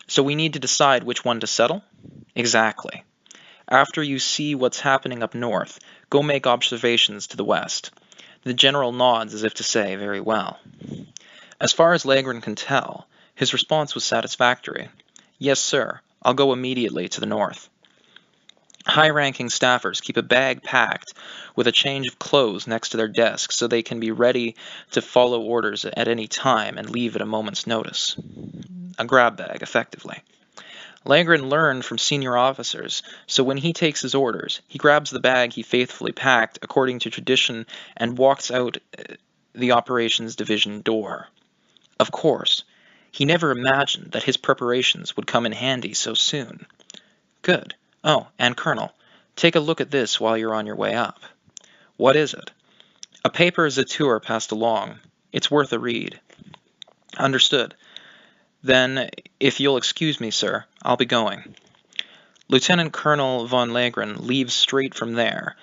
[SPEAKER 1] So we need to decide which one to settle? Exactly. After you see what's happening up north, go make observations to the west. The general nods as if to say, very well. As far as Lalgren can tell, his response was satisfactory. Yes, sir. I'll go immediately to the north. High-ranking staffers keep a bag packed with a change of clothes next to their desks so they can be ready to follow orders at any time and leave at a moment's notice. A grab bag, effectively. Lalgren learned from senior officers, so when he takes his orders, he grabs the bag he faithfully packed according to tradition and walks out the operations division door. Of course, he never imagined that his preparations would come in handy so soon. Good. Oh, and Colonel, take a look at this while you're on your way up. What is it? A paper Zatur passed along. It's worth a read. Understood. Then, if you'll excuse me, sir, I'll be going. Lieutenant Colonel von Lalgren leaves straight from there,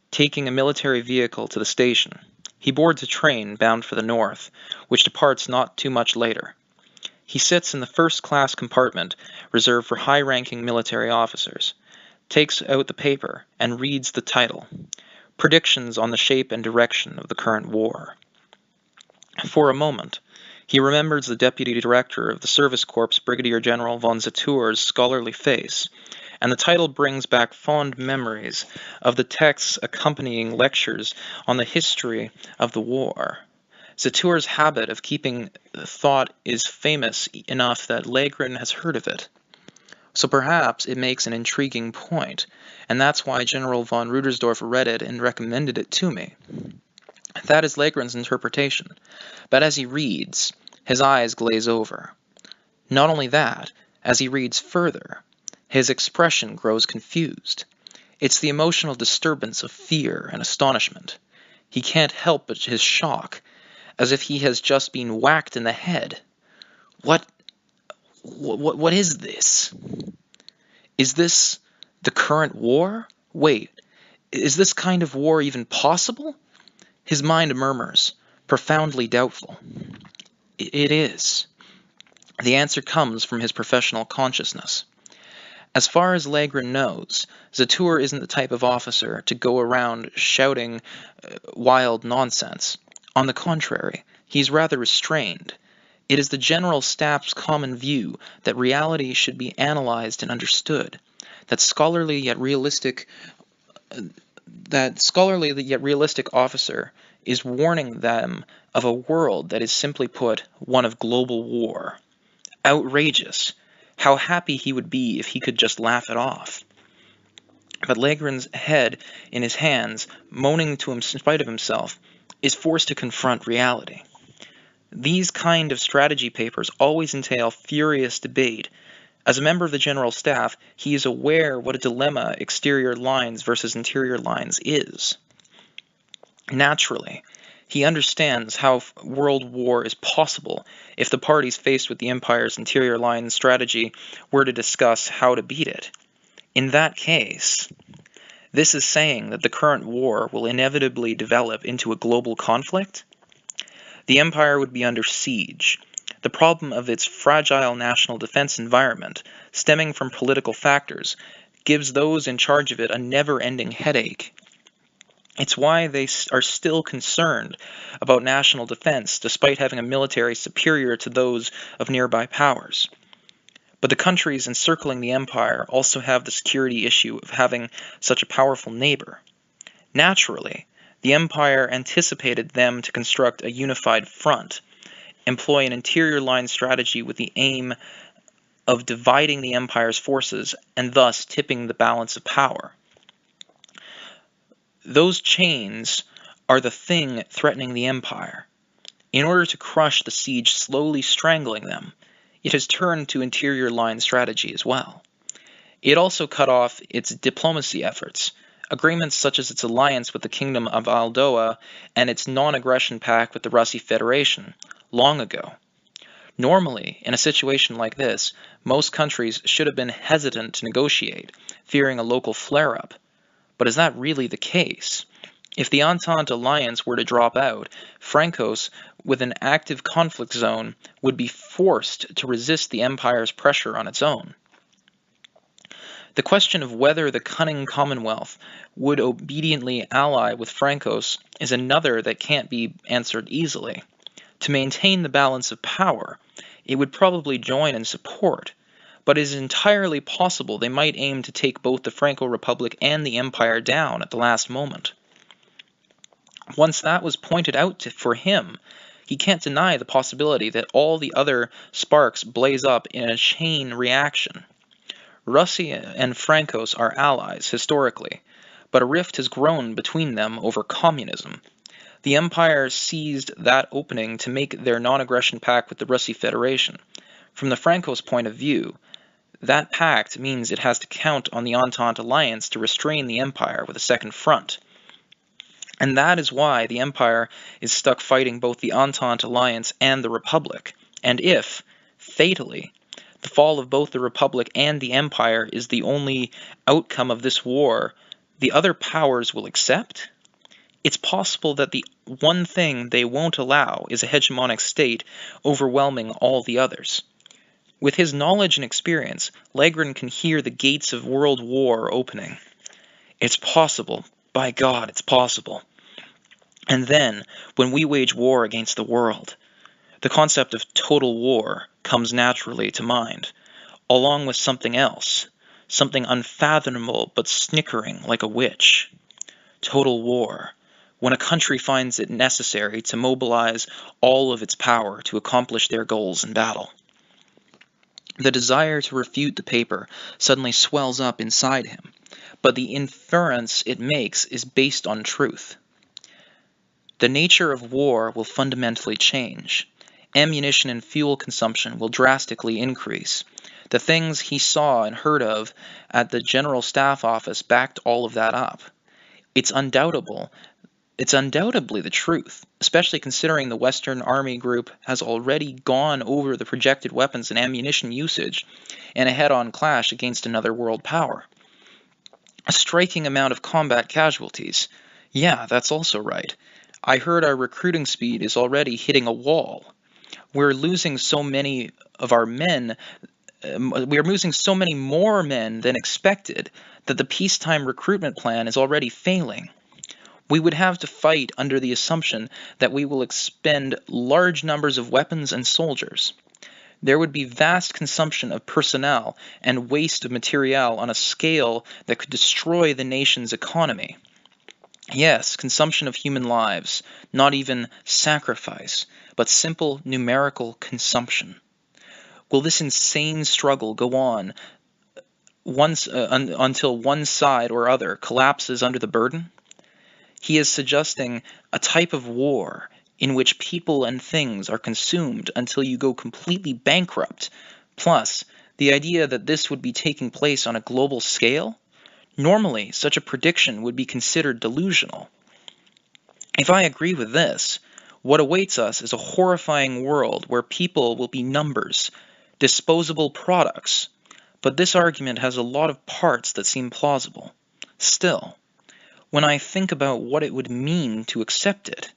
[SPEAKER 1] taking a military vehicle to the station. He boards a train bound for the north, which departs not too much later. He sits in the first-class compartment reserved for high-ranking military officers, takes out the paper, and reads the title, Predictions on the Shape and Direction of the Current War. For a moment, he remembers the Deputy Director of the Service Corps, Brigadier General von Zatur's scholarly face, and the title brings back fond memories of the text's accompanying lectures on the history of the war. Zatur's habit of keeping thought is famous enough that Lalgren has heard of it. So perhaps it makes an intriguing point, and that's why General von Rudersdorf read it and recommended it to me. That is Lalgren's interpretation, but as he reads, his eyes glaze over. Not only that, as he reads further, his expression grows confused. It's the emotional disturbance of fear and astonishment. He can't help but his shock, as if he has just been whacked in the head. What is this? Is this the current war? Wait, is this kind of war even possible? His mind murmurs, profoundly doubtful. It is. The answer comes from his professional consciousness. As far as Legren knows, Zatur isn't the type of officer to go around shouting wild nonsense. On the contrary, he's rather restrained. It is the General Staff's common view that reality should be analyzed and understood, that scholarly yet realistic officer is warning them of a world that is, simply put, one of global war. Outrageous! How happy he would be if he could just laugh it off. But Legren's head in his hands, moaning to him in spite of himself, is forced to confront reality. These kind of strategy papers always entail furious debate. As a member of the General Staff, he is aware what a dilemma exterior lines versus interior lines is. Naturally, he understands how world war is possible if the parties faced with the Empire's interior line strategy were to discuss how to beat it. In that case, this is saying that the current war will inevitably develop into a global conflict? The Empire would be under siege. The problem of its fragile national defense environment, stemming from political factors, gives those in charge of it a never-ending headache. It's why they are still concerned about national defense, despite having a military superior to those of nearby powers. But the countries encircling the Empire also have the security issue of having such a powerful neighbor. Naturally, the Empire anticipated them to construct a unified front, employ an interior line strategy with the aim of dividing the Empire's forces and thus tipping the balance of power. Those chains are the thing threatening the Empire. In order to crush the siege slowly strangling them, it has turned to interior line strategy as well. It also cut off its diplomacy efforts, agreements such as its alliance with the Kingdom of Aldoa and its non-aggression pact with the Russi Federation, long ago. Normally, in a situation like this, most countries should have been hesitant to negotiate, fearing a local flare-up. But is that really the case? If the Entente alliance were to drop out, Francos, with an active conflict zone, would be forced to resist the Empire's pressure on its own. The question of whether the cunning Commonwealth would obediently ally with Francos is another that can't be answered easily. To maintain the balance of power, it would probably join in support, but it is entirely possible they might aim to take both the Franco Republic and the Empire down at the last moment. Once that was pointed out for him, he can't deny the possibility that all the other sparks blaze up in a chain reaction. Russi and Francos are allies, historically, but a rift has grown between them over communism. The Empire seized that opening to make their non-aggression pact with the Russi Federation. From the Francos' point of view, that pact means it has to count on the Entente alliance to restrain the Empire with a second front. And that is why the Empire is stuck fighting both the Entente alliance and the Republic. And if, fatally, the fall of both the Republic and the Empire is the only outcome of this war the other powers will accept, it's possible that the one thing they won't allow is a hegemonic state overwhelming all the others. With his knowledge and experience, Legren can hear the gates of world war opening. It's possible. By God, it's possible. And then, when we wage war against the world, the concept of total war comes naturally to mind, along with something else, something unfathomable but snickering like a witch. Total war, when a country finds it necessary to mobilize all of its power to accomplish their goals in battle. The desire to refute the paper suddenly swells up inside him, but the inference it makes is based on truth. The nature of war will fundamentally change. Ammunition and fuel consumption will drastically increase. The things he saw and heard of at the General Staff Office backed all of that up. It's undoubtedly the truth, especially considering the Western Army Group has already gone over the projected weapons and ammunition usage in a head-on clash against another world power. A striking amount of combat casualties. Yeah, that's also right. I heard our recruiting speed is already hitting a wall. We're losing so many of our men, we are losing so many more men than expected that the peacetime recruitment plan is already failing. We would have to fight under the assumption that we will expend large numbers of weapons and soldiers. There would be vast consumption of personnel and waste of material on a scale that could destroy the nation's economy. Yes, consumption of human lives, not even sacrifice, but simple numerical consumption. Will this insane struggle go on until one side or other collapses under the burden? He is suggesting a type of war in which people and things are consumed until you go completely bankrupt. Plus, the idea that this would be taking place on a global scale? Normally, such a prediction would be considered delusional. If I agree with this, what awaits us is a horrifying world where people will be numbers, disposable products. But this argument has a lot of parts that seem plausible. Still, when I think about what it would mean to accept it,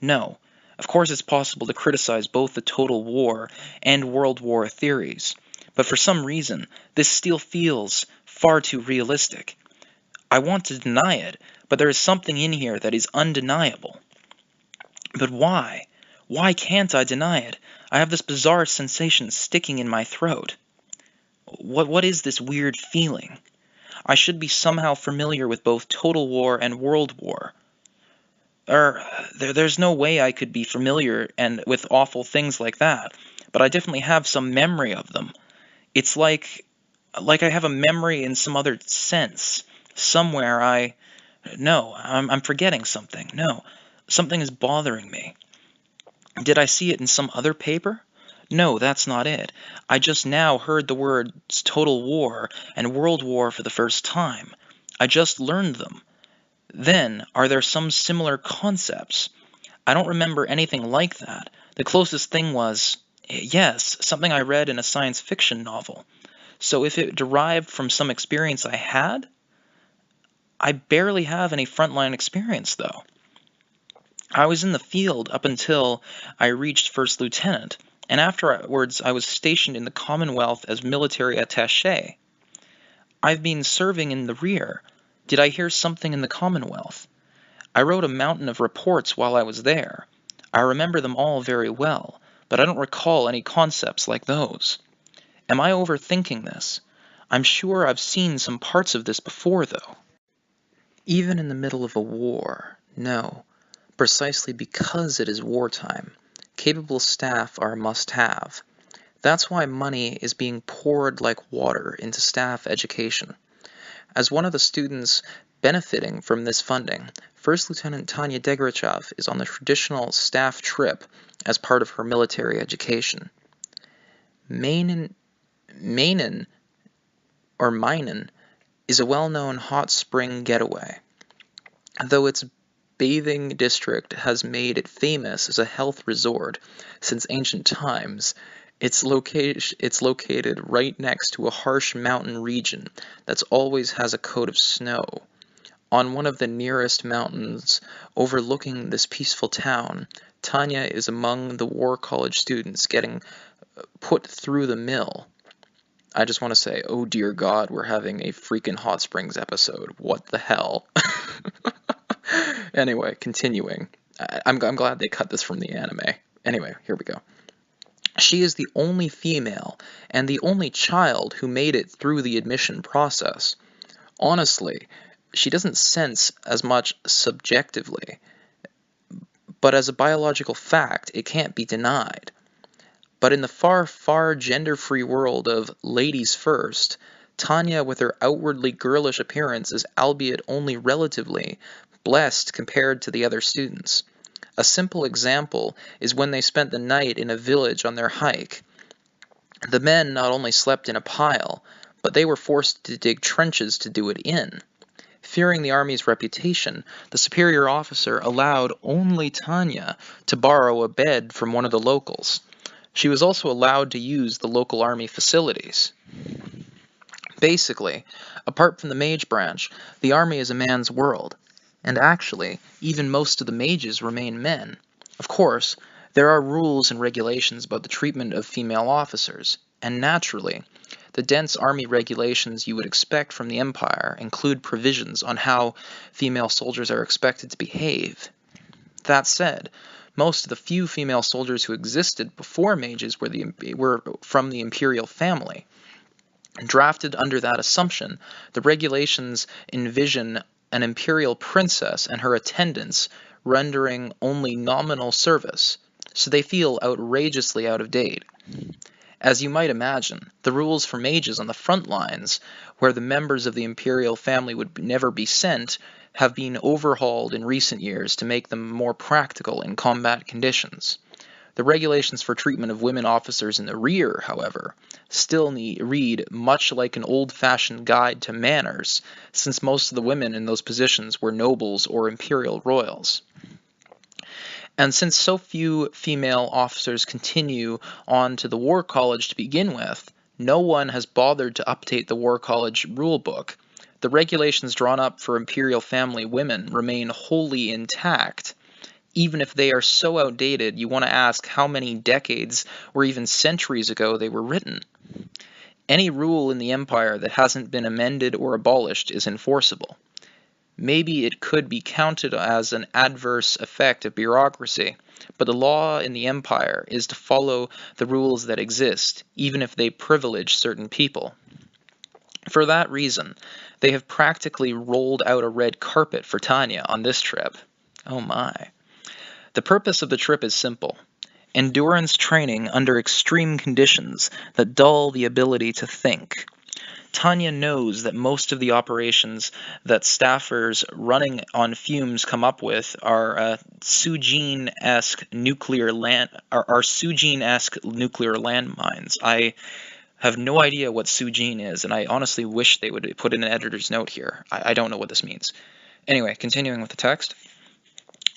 [SPEAKER 1] no, of course it's possible to criticize both the total war and world war theories, but for some reason this still feels far too realistic. I want to deny it, but there is something in here that is undeniable. But why? Why can't I deny it? I have this bizarre sensation sticking in my throat. What is this weird feeling? I should be somehow familiar with both total war and world war. There's no way I could be familiar and with awful things like that, but I definitely have some memory of them. It's like I have a memory in some other sense. Somewhere No, I'm forgetting something. No, something is bothering me. Did I see it in some other paper? No, that's not it. I just now heard the words total war and world war for the first time. I just learned them. Then, are there some similar concepts? I don't remember anything like that. The closest thing was, yes, something I read in a science fiction novel. So if it derived from some experience I had? I barely have any frontline experience, though. I was in the field up until I reached first lieutenant, and afterwards I was stationed in the Commonwealth as military attaché. I've been serving in the rear. Did I hear something in the Commonwealth? I wrote a mountain of reports while I was there. I remember them all very well, but I don't recall any concepts like those. Am I overthinking this? I'm sure I've seen some parts of this before, though. Even in the middle of a war, no. Precisely because it is wartime, capable staff are a must-have. That's why money is being poured like water into staff education. As one of the students benefiting from this funding, First Lieutenant Tanya Degrachev is on the traditional staff trip as part of her military education. Mainen is a well-known hot spring getaway. Though its bathing district has made it famous as a health resort since ancient times, it's located right next to a harsh mountain region that always has a coat of snow. On one of the nearest mountains overlooking this peaceful town, Tanya is among the War College students getting put through the mill. I just want to say, oh dear God, we're having a freaking Hot Springs episode. What the hell? Anyway, continuing. I'm glad they cut this from the anime. Anyway, here we go. She is the only female and the only child who made it through the admission process. Honestly, she doesn't sense as much subjectively, but as a biological fact, it can't be denied. But in the far, far gender-free world of ladies first, Tanya, with her outwardly girlish appearance, is, albeit only relatively, blessed compared to the other students. A simple example is when they spent the night in a village on their hike. The men not only slept in a pile, but they were forced to dig trenches to do it in. Fearing the army's reputation, the superior officer allowed only Tanya to borrow a bed from one of the locals. She was also allowed to use the local army facilities. Basically, apart from the mage branch, the army is a man's world. And actually, even most of the mages remain men. Of course, There are rules and regulations about the treatment of female officers, and naturally, the dense army regulations you would expect from the Empire include provisions on how female soldiers are expected to behave. That said, most of the few female soldiers who existed before mages were from the imperial family. Drafted under that assumption, the regulations envision an imperial princess and her attendants rendering only nominal service, so they feel outrageously out of date. As you might imagine, the rules for mages on the front lines, where the members of the imperial family would never be sent, have been overhauled in recent years to make them more practical in combat conditions. The regulations for treatment of women officers in the rear, however, still read much like an old-fashioned guide to manners, since most of the women in those positions were nobles or imperial royals. And since so few female officers continue on to the War College to begin with, no one has bothered to update the War College rulebook. The regulations drawn up for imperial family women remain wholly intact. Even if they are so outdated, you want to ask how many decades or even centuries ago they were written. Any rule in the Empire that hasn't been amended or abolished is enforceable. Maybe it could be counted as an adverse effect of bureaucracy, but the law in the Empire is to follow the rules that exist, even if they privilege certain people. For that reason, they have practically rolled out a red carpet for Tanya on this trip. Oh my. The purpose of the trip is simple: endurance training under extreme conditions that dull the ability to think. Tanya knows that most of the operations that staffers running on fumes come up with are Sujin-esque nuclear landmines. I have no idea what Sujin is, and I honestly wish they would put in an editor's note here. I don't know what this means. Anyway, continuing with the text.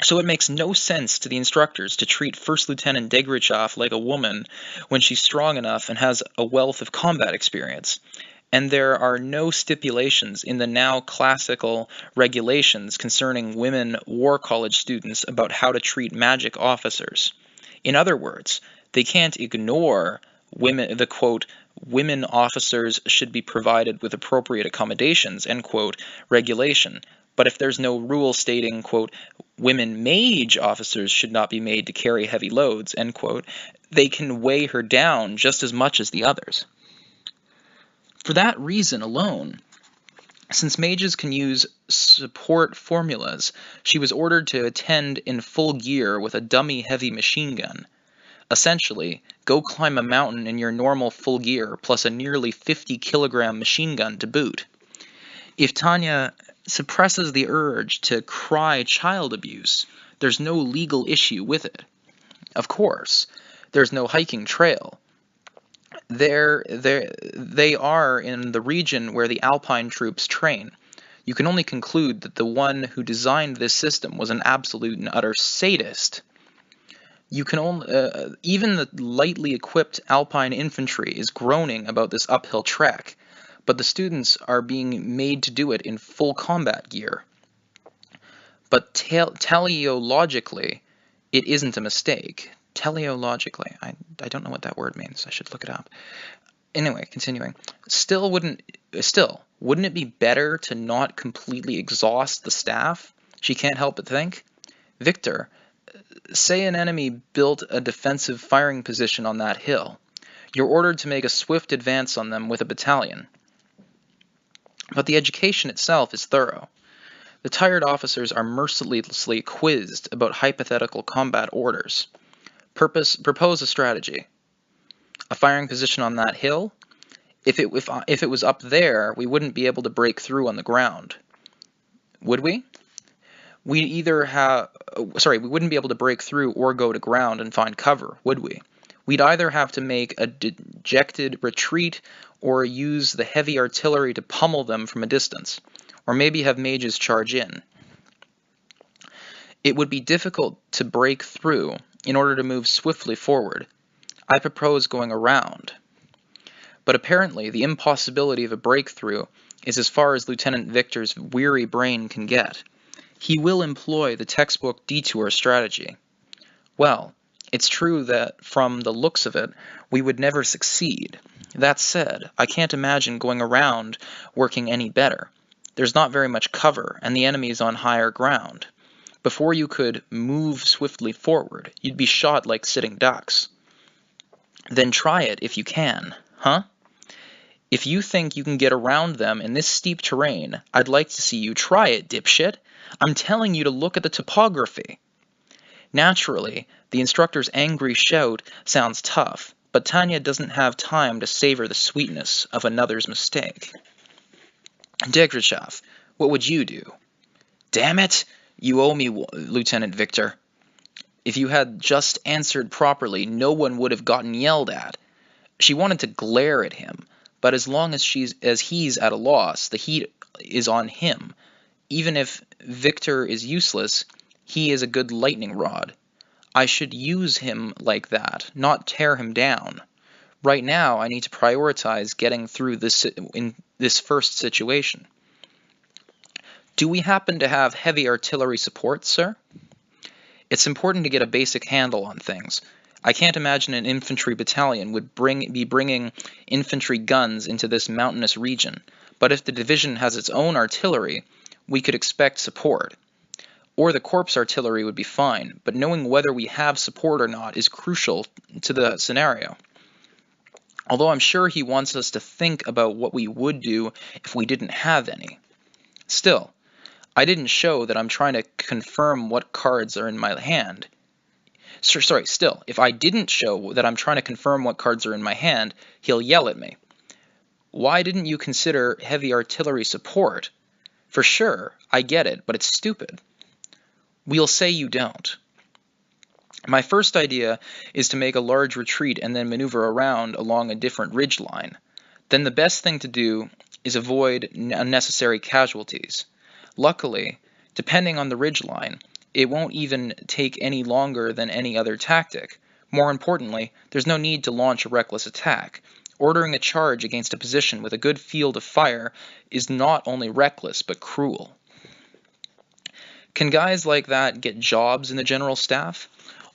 [SPEAKER 1] So it makes no sense to the instructors to treat First Lieutenant Degrichoff like a woman when she's strong enough and has a wealth of combat experience. And there are no stipulations in the now classical regulations concerning women War College students about how to treat magic officers. In other words, they can't ignore the quote, women officers should be provided with appropriate accommodations, end quote, regulation. But if there's no rule stating, quote, women mage officers should not be made to carry heavy loads, end quote, they can weigh her down just as much as the others. For that reason alone, since mages can use support formulas, she was ordered to attend in full gear with a dummy heavy machine gun. Essentially, go climb a mountain in your normal full gear plus a nearly 50-kilogram machine gun to boot. If Tanya suppresses the urge to cry child abuse, there's no legal issue with it. Of course, there's no hiking trail. They are in the region where the Alpine troops train. You can only conclude that the one who designed this system was an absolute and utter sadist. You can only, even the lightly equipped Alpine infantry is groaning about this uphill trek, but the students are being made to do it in full combat gear. But teleologically, it isn't a mistake. Teleologically. I don't know what that word means. I should look it up. Anyway, continuing. Still, wouldn't it be better to not completely exhaust the staff? She can't help but think. Victor, say an enemy built a defensive firing position on that hill. You're ordered to make a swift advance on them with a battalion. But the education itself is thorough. The tired officers are mercilessly quizzed about hypothetical combat orders. Propose a strategy. A firing position on that hill? If it was up there, we wouldn't be able to break through on the ground. Would we? We wouldn't be able to break through or go to ground and find cover, would we? We'd either have to make a dejected retreat or use the heavy artillery to pummel them from a distance, or maybe have mages charge in. It would be difficult to break through in order to move swiftly forward. I propose going around. But apparently the impossibility of a breakthrough is as far as Lieutenant Victor's weary brain can get. He will employ the textbook detour strategy. Well, It's true that, from the looks of it, we would never succeed. That said, I can't imagine going around working any better. There's not very much cover, and the enemy is on higher ground. Before you could move swiftly forward, you'd be shot like sitting ducks. Then try it if you can, huh? If you think you can get around them in this steep terrain, I'd like to see you try it, dipshit. I'm telling you to look at the topography. Naturally, the instructor's angry shout sounds tough, but Tanya doesn't have time to savor the sweetness of another's mistake. Degrishav, what would you do? Damn it! You owe me, Lieutenant Victor. If you had just answered properly, no one would have gotten yelled at. She wanted to glare at him, but as long as he's at a loss, the heat is on him. Even if Victor is useless, he is a good lightning rod. I should use him like that, not tear him down. Right now, I need to prioritize getting through this first situation. Do we happen to have heavy artillery support, sir? It's important to get a basic handle on things. I can't imagine an infantry battalion would be bringing infantry guns into this mountainous region, but if the division has its own artillery, we could expect support. Or the corps artillery would be fine, but knowing whether we have support or not is crucial to the scenario. Although I'm sure he wants us to think about what we would do if we didn't have any. Still, I didn't show that I'm trying to confirm what cards are in my hand. Still, if I didn't show that I'm trying to confirm what cards are in my hand, he'll yell at me. Why didn't you consider heavy artillery support? For sure, I get it, but it's stupid. We'll say you don't. My first idea is to make a large retreat and then maneuver around along a different ridge line. Then the best thing to do is avoid unnecessary casualties. Luckily, depending on the ridgeline, it won't even take any longer than any other tactic. More importantly, there's no need to launch a reckless attack. Ordering a charge against a position with a good field of fire is not only reckless, but cruel. Can guys like that get jobs in the general staff?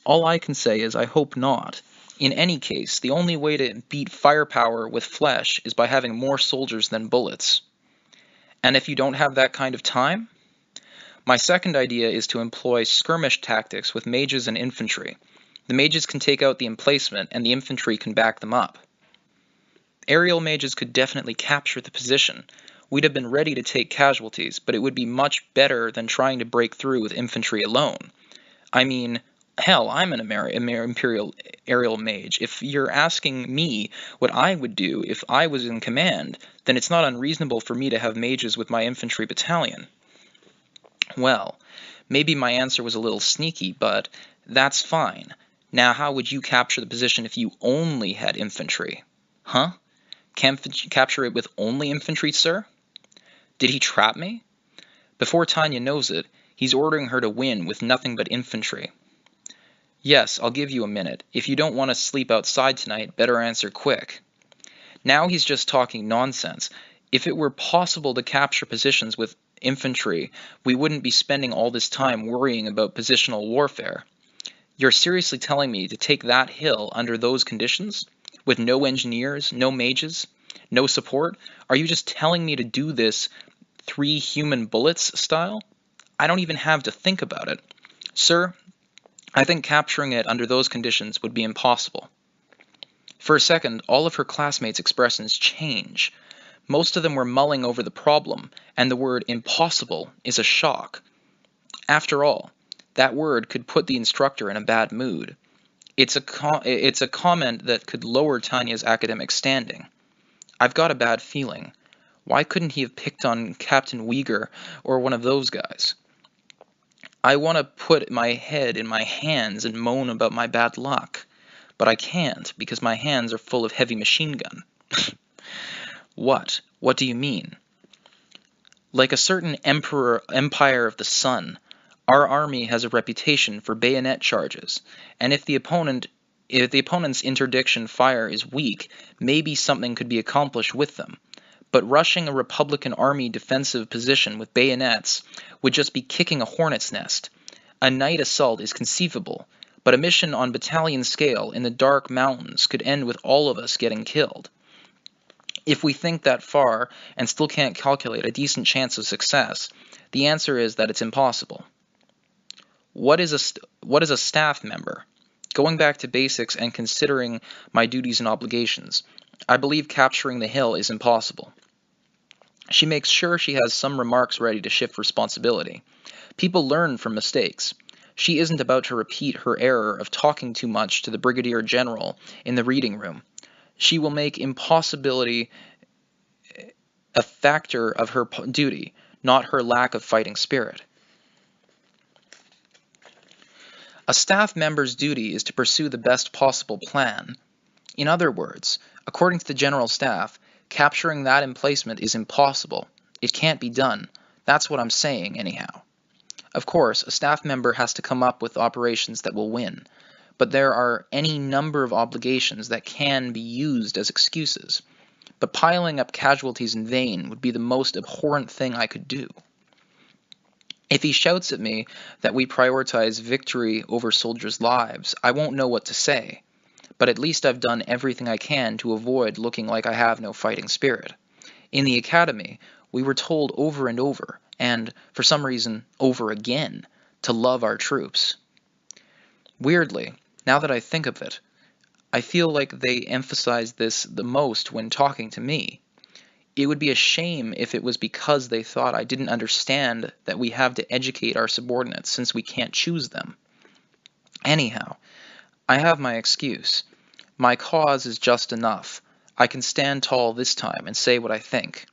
[SPEAKER 1] All I can say is I hope not. In any case, the only way to beat firepower with flesh is by having more soldiers than bullets. And if you don't have that kind of time? My second idea is to employ skirmish tactics with mages and infantry. The mages can take out the emplacement, and the infantry can back them up. Aerial mages could definitely capture the position. We'd have been ready to take casualties, but it would be much better than trying to break through with infantry alone. I mean, hell, I'm an Imperial aerial mage. If you're asking me what I would do if I was in command, then it's not unreasonable for me to have mages with my infantry battalion. Well, maybe my answer was a little sneaky, but that's fine. Now how would you capture the position if you only had infantry? Huh? Capture it with only infantry, sir? Did he trap me? Before Tanya knows it, he's ordering her to win with nothing but infantry. Yes, I'll give you a minute. If you don't want to sleep outside tonight, better answer quick. Now he's just talking nonsense. If it were possible to capture positions with infantry, we wouldn't be spending all this time worrying about positional warfare. You're seriously telling me to take that hill under those conditions? With no engineers, no mages, no support? Are you just telling me to do this 3 human bullets style? I don't even have to think about it. Sir, I think capturing it under those conditions would be impossible. For a second, all of her classmates' expressions change. Most of them were mulling over the problem, and the word impossible is a shock. After all, that word could put the instructor in a bad mood. It's a comment that could lower Tanya's academic standing. I've got a bad feeling. Why couldn't he have picked on Captain Uyghur or one of those guys? I want to put my head in my hands and moan about my bad luck, but I can't because my hands are full of heavy machine gun. What? What do you mean? Like a certain Empire of the Sun, our army has a reputation for bayonet charges, and if the opponent's interdiction fire is weak, maybe something could be accomplished with them. But rushing a Republican Army defensive position with bayonets would just be kicking a hornet's nest. A night assault is conceivable, but a mission on battalion scale in the dark mountains could end with all of us getting killed. If we think that far and still can't calculate a decent chance of success, the answer is that it's impossible. What is a staff member? Going back to basics and considering my duties and obligations, I believe capturing the hill is impossible. She makes sure she has some remarks ready to shift responsibility. People learn from mistakes. She isn't about to repeat her error of talking too much to the brigadier general in the reading room. She will make impossibility a factor of her duty, not her lack of fighting spirit. A staff member's duty is to pursue the best possible plan. In other words, according to the General Staff, capturing that emplacement is impossible. It can't be done. That's what I'm saying, anyhow. Of course, a staff member has to come up with operations that will win, but there are any number of obligations that can be used as excuses. But piling up casualties in vain would be the most abhorrent thing I could do. If he shouts at me that we prioritize victory over soldiers' lives, I won't know what to say. But at least I've done everything I can to avoid looking like I have no fighting spirit. In the academy, we were told over and over, and, for some reason, over again, to love our troops. Weirdly, now that I think of it, I feel like they emphasize this the most when talking to me. It would be a shame if it was because they thought I didn't understand that we have to educate our subordinates since we can't choose them. Anyhow, I have my excuse. My cause is just enough. I can stand tall this time and say what I think.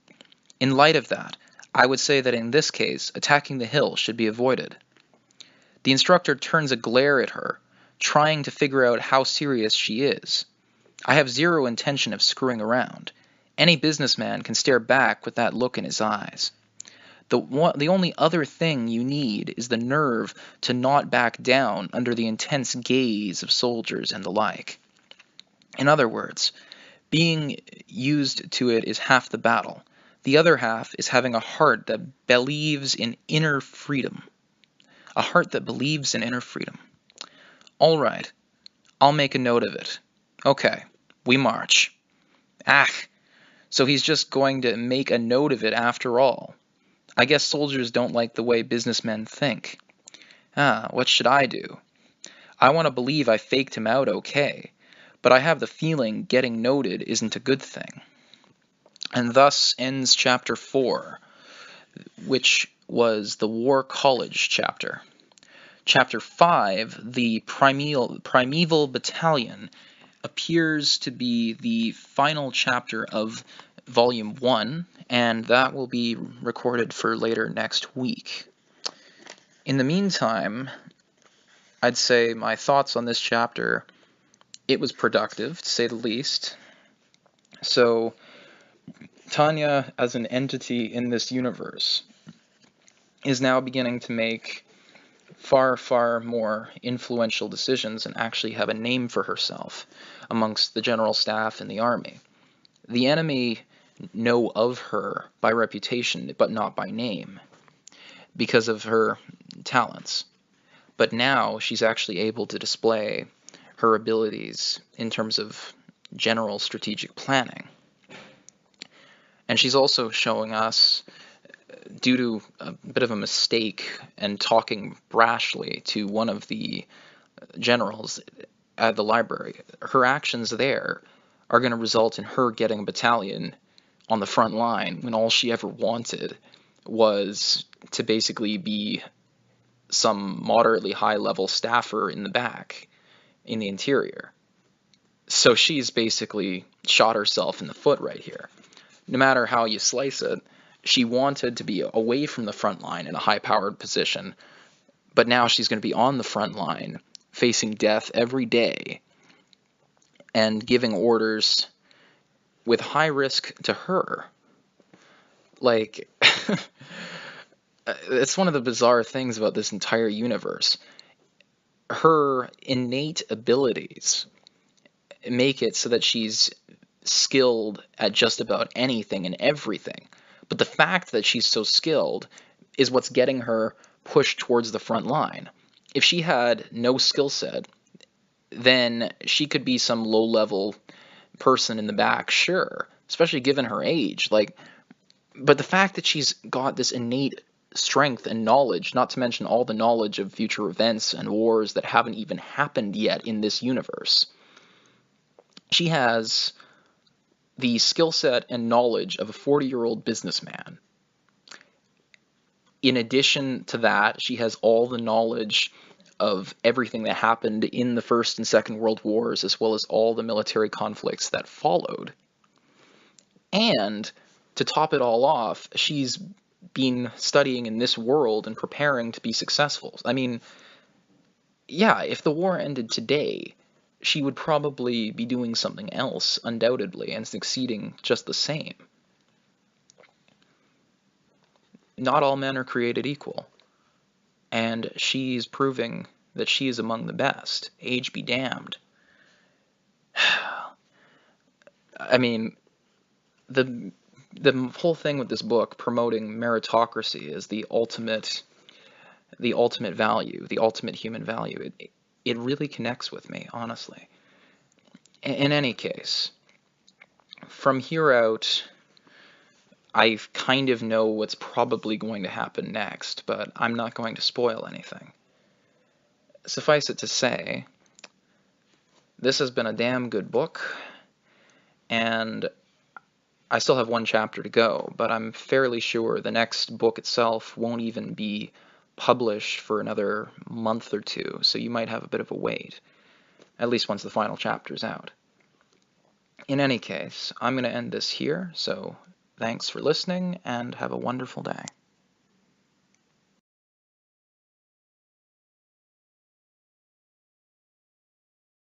[SPEAKER 1] In light of that, I would say that in this case, attacking the hill should be avoided. The instructor turns a glare at her, trying to figure out how serious she is. I have zero intention of screwing around. Any businessman can stare back with that look in his eyes. The only other thing you need is the nerve to not back down under the intense gaze of soldiers and the like. In other words, being used to it is half the battle. The other half is having a heart that believes in inner freedom. A heart that believes in inner freedom. All right, I'll make a note of it. Okay, we march. So he's just going to make a note of it after all. I guess soldiers don't like the way businessmen think. What should I do? I want to believe I faked him out okay, but I have the feeling getting noted isn't a good thing. And thus ends Chapter 4, which was the War College chapter. Chapter 5, the Primeval Battalion, appears to be the final chapter of Volume 1, and that will be recorded for later next week. In the meantime, I'd say my thoughts on this chapter, it was productive, to say the least. So, Tanya, as an entity in this universe, is now beginning to make far, far more influential decisions and actually have a name for herself amongst the general staff and the army. The enemy know of her by reputation, but not by name, because of her talents. But now she's actually able to display her abilities in terms of general strategic planning. And she's also showing us, due to a bit of a mistake and talking brashly to one of the generals at the library, her actions there are going to result in her getting a battalion on the front line when all she ever wanted was to basically be some moderately high-level staffer in the back, in the interior. So she's basically shot herself in the foot right here. No matter how you slice it, she wanted to be away from the front line in a high-powered position, but now she's going to be on the front line, facing death every day, and giving orders with high risk to her. Like, it's one of the bizarre things about this entire universe. Her innate abilities make it so that she's skilled at just about anything and everything. But the fact that she's so skilled is what's getting her pushed towards the front line. If she had no skill set, then she could be some low-level person in the back, sure, especially given her age. Like, but the fact that she's got this innate strength and knowledge, not to mention all the knowledge of future events and wars that haven't even happened yet in this universe, she has the skill set and knowledge of a 40-year-old businessman. In addition to that, she has all the knowledge of everything that happened in the First and Second World Wars, as well as all the military conflicts that followed. And to top it all off, she's been studying in this world and preparing to be successful. I mean, yeah, if the war ended today, she would probably be doing something else, undoubtedly, and succeeding just the same. Not all men are created equal, and she's proving that she is among the best. Age be damned. I mean, the whole thing with this book promoting meritocracy as the ultimate value, the ultimate human value, it really connects with me, honestly. In any case, from here out, I kind of know what's probably going to happen next, but I'm not going to spoil anything. Suffice it to say, this has been a damn good book, and I still have one chapter to go, but I'm fairly sure the next book itself won't even be published for another month or two, so you might have a bit of a wait, at least once the final chapter's out. In any case, I'm going to end this here, so thanks for listening, and have a wonderful day.